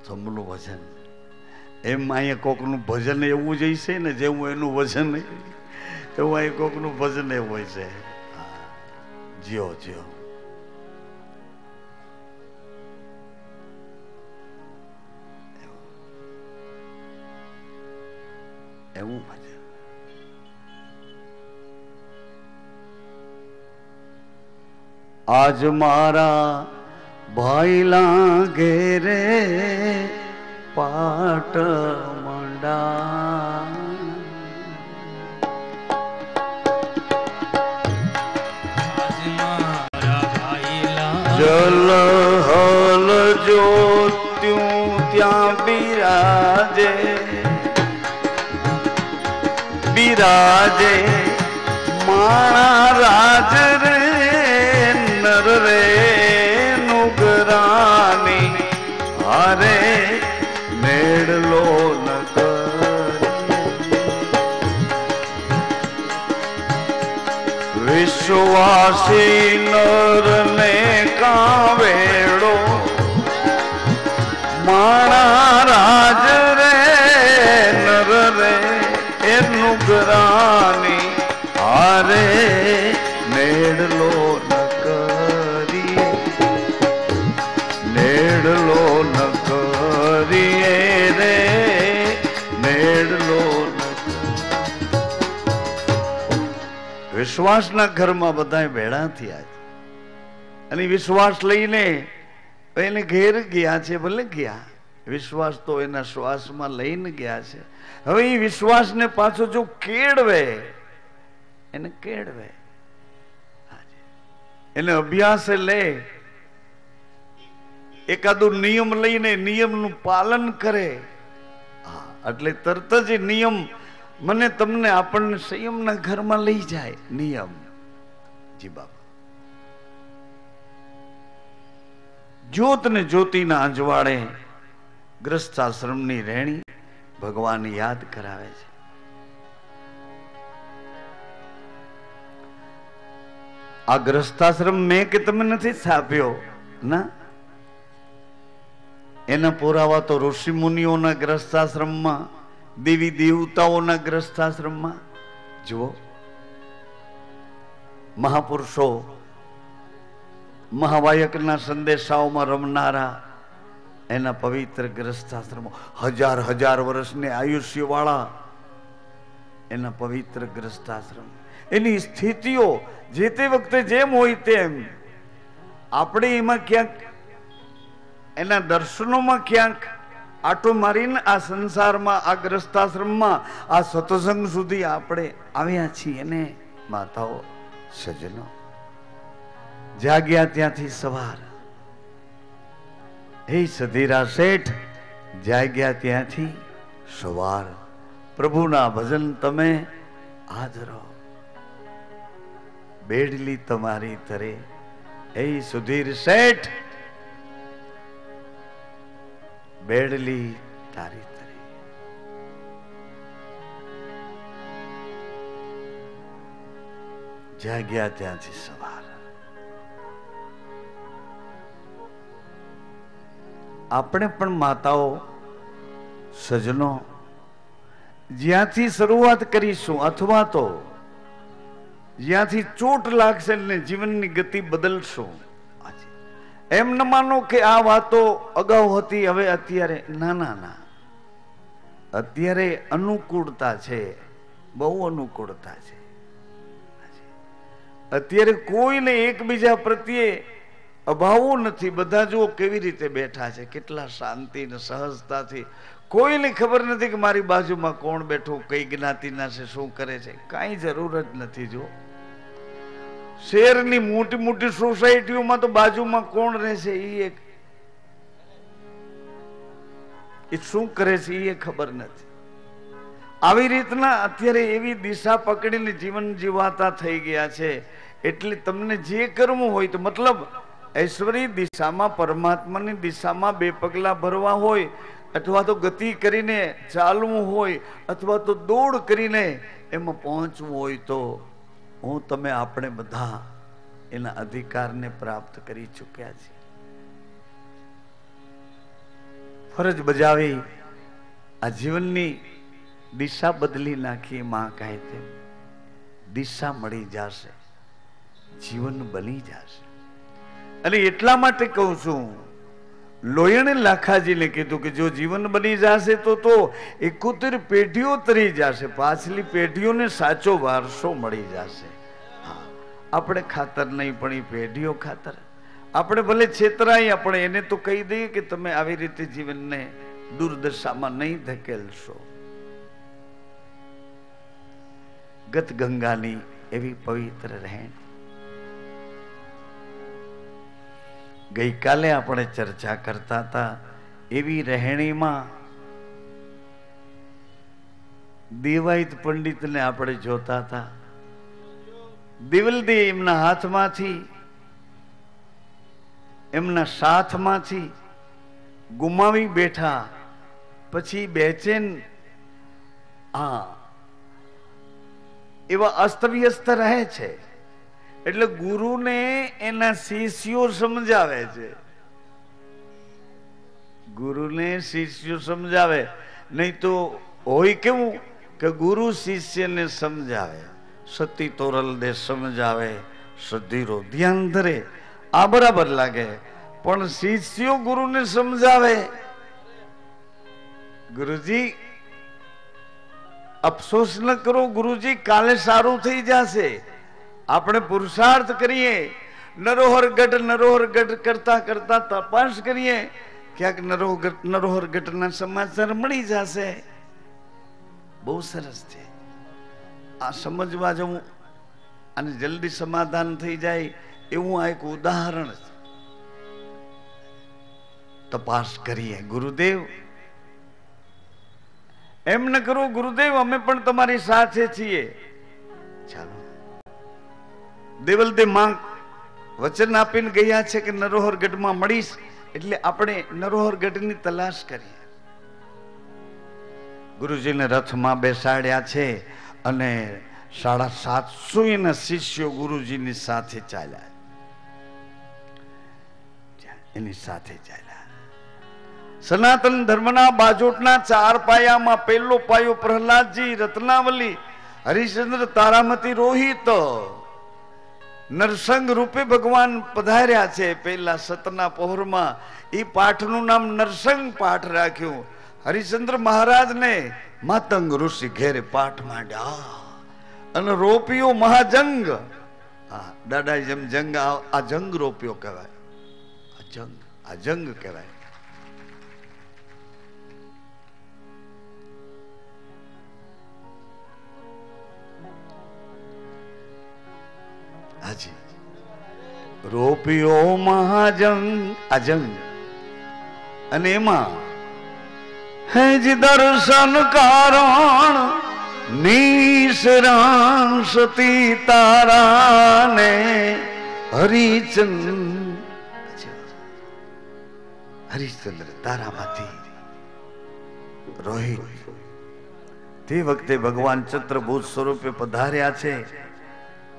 થંભનું વજન એમ અહીંયા કોકનું ભજન એવું જઈશે ને જેવું એનું વજન એવું અહીં કોકનું ભજન એવું હોય છે. જ્યો જ્યો એવું ભજન. આજ મારા ભાઈલા ઘેરે પાટ મંડા, જલ હલ જોત્યું ત્યાં બિરાજે, બિરાજે માણા રાજ રે નર રે નુગરાની હારે મેળલો ન વિશ્વાસી નર ને કાવેડો માણા રાજ રે નર રે એ નુગરાની હારે મેળલો ન કરીએ, મેળલો ન કરીએ રે મેળલો ન. વિશ્વાસના ઘરમાં બધા ભેળા થયા છે અને વિશ્વાસ લઈને એને ઘેર ગયા છે. ભલે ગયા, વિશ્વાસ તો એના શ્વાસમાં લઈને ગયા છે. હવે એ વિશ્વાસને પાછો જો કેળવે, એને કેળવે, એને અભ્યાસ લે, એકાદું નિયમ લઈને નિયમનું પાલન કરે, એટલે તરત જ નિયમ મને તમને આપણને સંયમના ઘરમાં લઈ જાય. નિયમ જી બાબા. જ્યોત ને જ્યોતિના અજવાળે ગ્રસ્તાશ્રમની રહેણી ભગવાન યાદ કરાવે છે. આ ગ્રસ્તાશ્રમ મેં કે તમે નથી સ્થાપ્યો ના, એના પુરાવા તો ઋષિ મુનિઓના ગ્રસ્તાશ્રમમાં, દેવી દેવતાઓના ગ્રસ્તાશ્રમમાં જુઓ. મહાપુરુષો મહાવાયકના સંદેશાઓમાં રમનારા એના પવિત્ર ગ્રસ્તાશ્રમો, હજાર હજાર વર્ષને આયુષ્ય વાળા એના પવિત્ર ગ્રસ્તાશ્રમ, એની સ્થિતિઓ જે તે વખતે જેમ હોય તેમ આપણે એમાં ક્યાંક એના દર્શનોમાં ક્યાંક આટો મારીને આ સંસારમાં, આ ગ્રસ્તાશ્રમમાં, આ સત્સંગ સુધી આપણે આવ્યા છીએ ને માતાઓ સજ્જનો. જાગ્યા ત્યાંથી સવાર, હે સધીરા શેઠ જાગ્યા ત્યાંથી સવાર, પ્રભુના ભજન તમે હાજરો, બેડલી તમારી તરે. હે સુધીર શેઠ બેડલી તારી તરે. જાગ્યા ત્યાંથી સવાર. આપણે પણ માતાઓ, સજનો, જ્યાંથી શરૂઆત કરીશું અથવા તો જ્યાંથી ચોટ લાગશે ને જીવનની ગતિ બદલશું. એમ ન માનો કે આ વાતો અગાઉ હતી હવે અત્યારે. ના ના ના, અત્યારે અનુકૂળતા છે, બહુ અનુકૂળતા છે. અત્યારે કોઈને એકબીજા પ્રત્યે અભાવો નથી. બધા જો કેવી રીતે બેઠા છે, કેટલા શાંતિ ને સહજતાથી. કોઈને ખબર નથી કે મારી બાજુમાં કોણ બેઠું, કઈ જ્ઞાતિના છે, શું કરે છે, કાંઈ જરૂર જ નથી. જો શહેરની મોટી મોટી સોસાયટીઓમાં તો બાજુમાં કોણ રહે છે એ શું કરે છે એ ખબર નથી. આવી રીતના અત્યારે એવી દિશા પકડીને જીવન જીવાતા થઈ ગયા છે. એટલે તમને જે કરવું હોય તો મતલબ ઐશ્વરી દિશામાં, પરમાત્માની દિશામાં 2 પગલા ભરવા હોય, અથવા તો ગતિ કરીને ચાલવું હોય, અથવા તો દોડ કરીને એમાં પહોંચવું હોય, તો હું તમે આપણે બધા એના અધિકારને પ્રાપ્ત કરી ચૂક્યા છીએ. ફરજ બજાવી આ જીવનની દિશા બદલી નાખી. માં કહે છે દિશા મળી જશે, જીવન બની જશે. અને એટલા માટે કહું છું, લોયણે લાખાજીને કીધું કે જો જીવન બની જશે તો 71 પેઢીઓ તરી જશે, પાછલી પેઢીઓને સાચો વારસો મળી જશે. આપણે ખાતર નહીં પણ એ પેઢીઓ ખાતર. આપણે ભલે છેતરાઈ, આપણે એને તો કહી દઈએ કે તમે આવી રીતે જીવનને દુર્દશામાં નહીં ધકેલશો. ગત ગંગાની એવી પવિત્ર રહેણ. ગઈકાલે આપણે ચર્ચા કરતા હતા એવી રહેણીમાં દેવાયત પંડિતને આપણે જોતા હતા. દેવલદે એમના હાથમાંથી, એમના સાથમાંથી ગુમાવી બેઠા. પછી બેચેન એવા અસ્તવ્યસ્ત રહે છે. એટલે ગુરુને એના શિષ્યો સમજાવે છે. ગુરુને શિષ્યો સમજાવે. નહીં તો હોય કેવું કે ગુરુ શિષ્યને સમજાવે, સતી તોરલ દે સમજાવે, સધીરો ધ્યાન ધરે, આ બરાબર લાગે. પણ શિષ્યો ગુરુને સમજાવે, ગુરુજી અફસોસ ન કરો, ગુરુજી કાલે સારું થઈ જશે. આપણે પુરુષાર્થ કરીએ, નરોહર ગઢ કરતા કરતા તપાસ કરીએ, ક્યાંક નરોહર ગઢના સમાચાર મળી જશે. બહુ સરસ છે આ સમજવા જવું અને જલ્દી સમાધાન થઈ જાય એવું આ એક ઉદાહરણ છે. તપાસ કરીએ. ગુરુદેવ એમ ન કરો, ગુરુદેવ અમે પણ તમારી સાથે છીએ. ચાલો. દેવલદે માં વચન આપીને ગયા છે કે નરોહરગઢમાં મળીશ, એટલે આપણે નરોહરગઢની તલાશ કરીએ. ગુરુજીને રથમાં બેસાડ્યા છે અને 750 ના શિષ્યો ગુરુજીની સાથે ચાલ્યા. એની સાથે ચાલ્યા. સનાતન ધર્મના બાજોટના 4 પાયામાં પહેલો પાયો પ્રહલાદજી, રત્નાવલી, હરિશ્ચંદ્ર, તારામતી, રોહિત નરસંગ રૂપે ભગવાન પધાર્યા છે. પહેલા સતના પહોરમાં એ પાઠનું નામ નરસંગ પાઠ રાખ્યું. હરિશ્ચંદ્ર મહારાજને માતંગ ઋષિ ઘેરે પાઠ માંડ્યા અને રોપ્યો મહાજંગ. દાદા જેમ જંગ, આ જંગ રોપ્યો કહેવાય. આ જંગ કહેવાય. હાજી, રોપ્યો મહાજંગ, આ જંગ. અને એમાં હેજ દર્શન કારણ નિસરામ સતી તારાને હરિશ્ચંદ્ર તારામાંથી રોહિત તે વખતે ભગવાન ચંદ્રભૂત સ્વરૂપે પધાર્યા છે.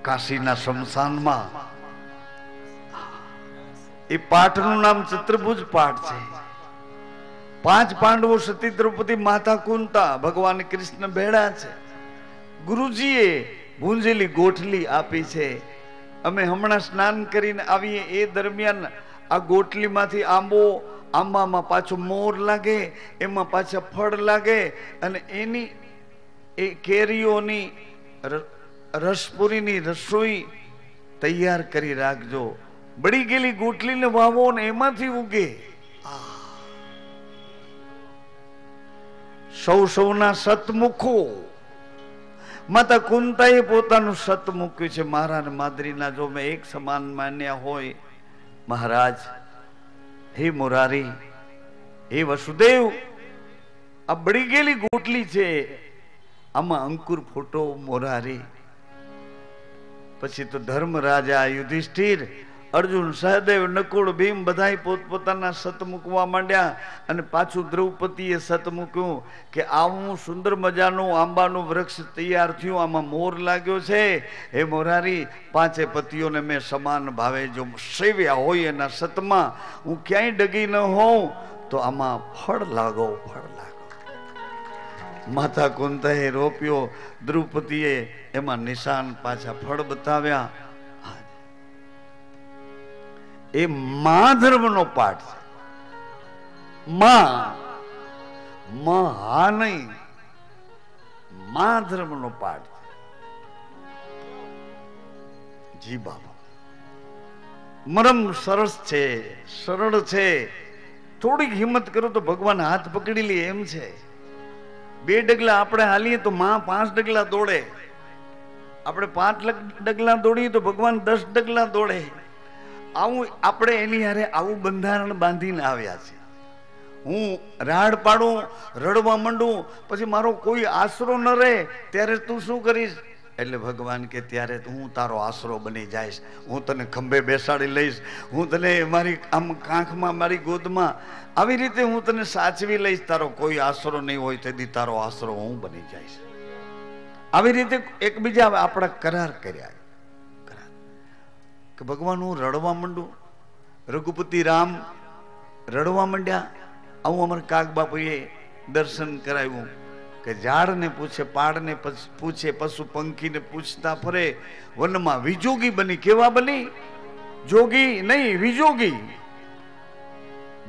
કાશીના શમશાનમાં. એ પાઠનું નામ ચતુર્ભુજ પાઠ છે. 5 પાંડવો, સતી દ્રૌપદી, માતા કુંતા, ભગવાન કૃષ્ણ ભેળા છે. ગુરુજીએ ભૂંજેલી ગોઠલી આપી છે. અમે હમણાં સ્નાન કરીને આવીએ એ દરમિયાન આ ગોટલીમાંથી આંબામાં પાછો મોર લાગે, એમાં પાછા ફળ લાગે, અને એની એ કેરીઓની રસપુરીની રસોઈ તૈયાર કરી રાખજો. બળી ગયેલી ગોટલીને વાવો ને એમાંથી ઉગે. સૌના સતમુખો. માતા કુંતાએ પોતાનું સત મૂક્યું છે. મારા ને માદરીના જો મેં એક સમાન માન્યા હોય, મહારાજ, હે મુરારી, હે વસુદેવ, આ બળી ગયેલી ગોટલી છે, આમાં અંકુર ફૂટો મોરારી. પછી તો ધર્મરાજા, યુધિષ્ઠિર, અર્જુન, સહદેવ, નકુળ, ભીમ બધાય પોતપોતાના સત મૂકવા માંડ્યા. અને પાછું દ્રૌપદીએ સત મૂક્યું કે આવું સુંદર મજાનું આંબાનું વૃક્ષ તૈયાર થયું, આમાં મોર લાગ્યો છે. હે મોરારી, 5 પતિઓને મેં સમાન ભાવે જો સેવ્યા હોય એના સતમાં, હું ક્યાંય ડગી ન હોઉં તો આમાં ફળ લાગો, ફળ લાગો. માતા કુંતાએ રોપ્યો, દ્રૌપદીએ એમાં નિશાન પાછા ફળ બતાવ્યા. એ મા ધર્મનો પાઠ છે. માં હા નહીં, મા ધર્મનો પાઠ છે. જી બાબા, મરમ સરસ છે, સરળ છે. થોડીક હિંમત કરો તો ભગવાન હાથ પકડી લે એમ છે. 2 ડગલા આપણે હાલીએ તો માં 5 ડગલા દોડે. આપણે 5 ડગલા દોડીએ તો ભગવાન 10 ડગલા દોડે. આવું આપણે એની હારે આવું બંધારણ બાંધીને આવ્યા છે. હું રાડ પાડું, રડવા માંડું, પછી મારો કોઈ આશરો ન રહે ત્યારે તું શું કરીશ? એટલે ભગવાન કે ત્યારે હું તારો આશરો બની જઈશ. હું તને ખંભે બેસાડી લઈશ, હું તને મારી આમ કાંખમાં, મારી ગોદમાં, આવી રીતે હું તને સાચવી લઈશ. તારો કોઈ આશરો નહીં હોય તેથી તારો આશરો હું બની જઈશ. આવી રીતે એકબીજા આપણા કરાર કર્યા કે ભગવાન હું રડવા માંડું. રઘુપતિ રામ રડવા માંડ્યા. આવું અમારા કાક બાપુએ દર્શન કરાવ્યું કે ઝાડને પૂછે, પાડને પૂછે, પશુ પંખીને પૂછતા ફરે, વનમાં વિજોગી બની. કેવા બની? જોગી નહીં, વિજોગી.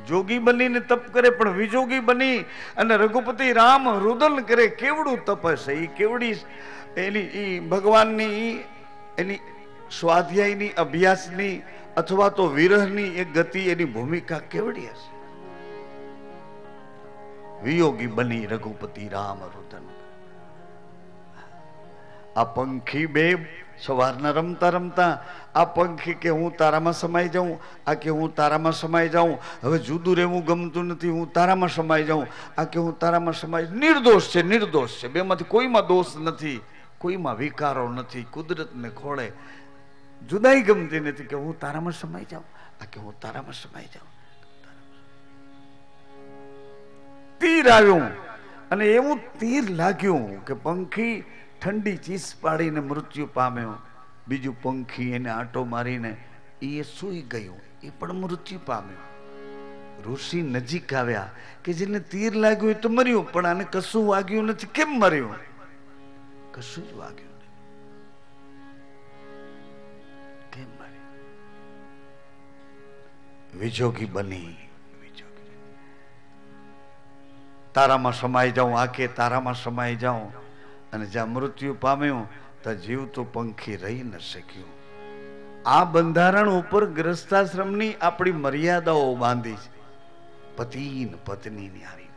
જોગી બનીને તપ કરે પણ વિજોગી બની. અને રઘુપતિ રામ રુદન કરે. કેવડું તપ હશે એ, કેવડી એની ભગવાનની એની સ્વાધ્યાયની, અભ્યાસની અથવા તો વિરહની એક ગતિ, એની ભૂમિકા કેવડી હશે. વિયોગી બની રઘુપતિ રામ રુદન. આ પંખી બે સવારના રમતા રમતા આ પંખી કે હું તારામાં સમાઈ જાઉં, આ કે હું તારામાં સમાઈ જાઉં, હવે જુદું રહેવું ગમતું નથી, હું તારામાં સમાઈ જાઉં, આ કે હું તારામાં સમાઈ. નિર્દોષ છે, નિર્દોષ છે. બેમાંથી કોઈમાં દોષ નથી, કોઈમાં વિકારો નથી. કુદરતને ખોળે જુદાઈ ગમતી નથી કે હું તારામાં સમાઈ જાઉં, આ કે હું તારામાં સમાઈ જાઉં. તીર આવ્યું અને એવું તીર લાગ્યું કે પંખી ઠંડી ચીસ પાડીને મૃત્યુ પામ્યો. બીજું પંખી એને આંટો મારીને એ સૂઈ ગયું, એ પણ મૃત્યુ પામ્યો. ઋષિ નજીક આવ્યા કે જેને તીર લાગ્યું એ તો મર્યું, પણ આને કશું વાગ્યું નથી. કેમ મર્યું? કશું જ વાગ્યું નથી. કેમ મર્યું? વિજોગી બની. તારામાં સમાઈ જાઉં, આ કે તારામાં સમાઈ જાઉં. અને જ્યાં મૃત્યુ પામ્યું ત્યાં જીવતું પંખી રહી ન શક્યું. આ બંધારણ ઉપર ગ્રસ્તાશ્રમની આપણી મર્યાદાઓ બાંધી છે. પતિ ને પત્નીની હારી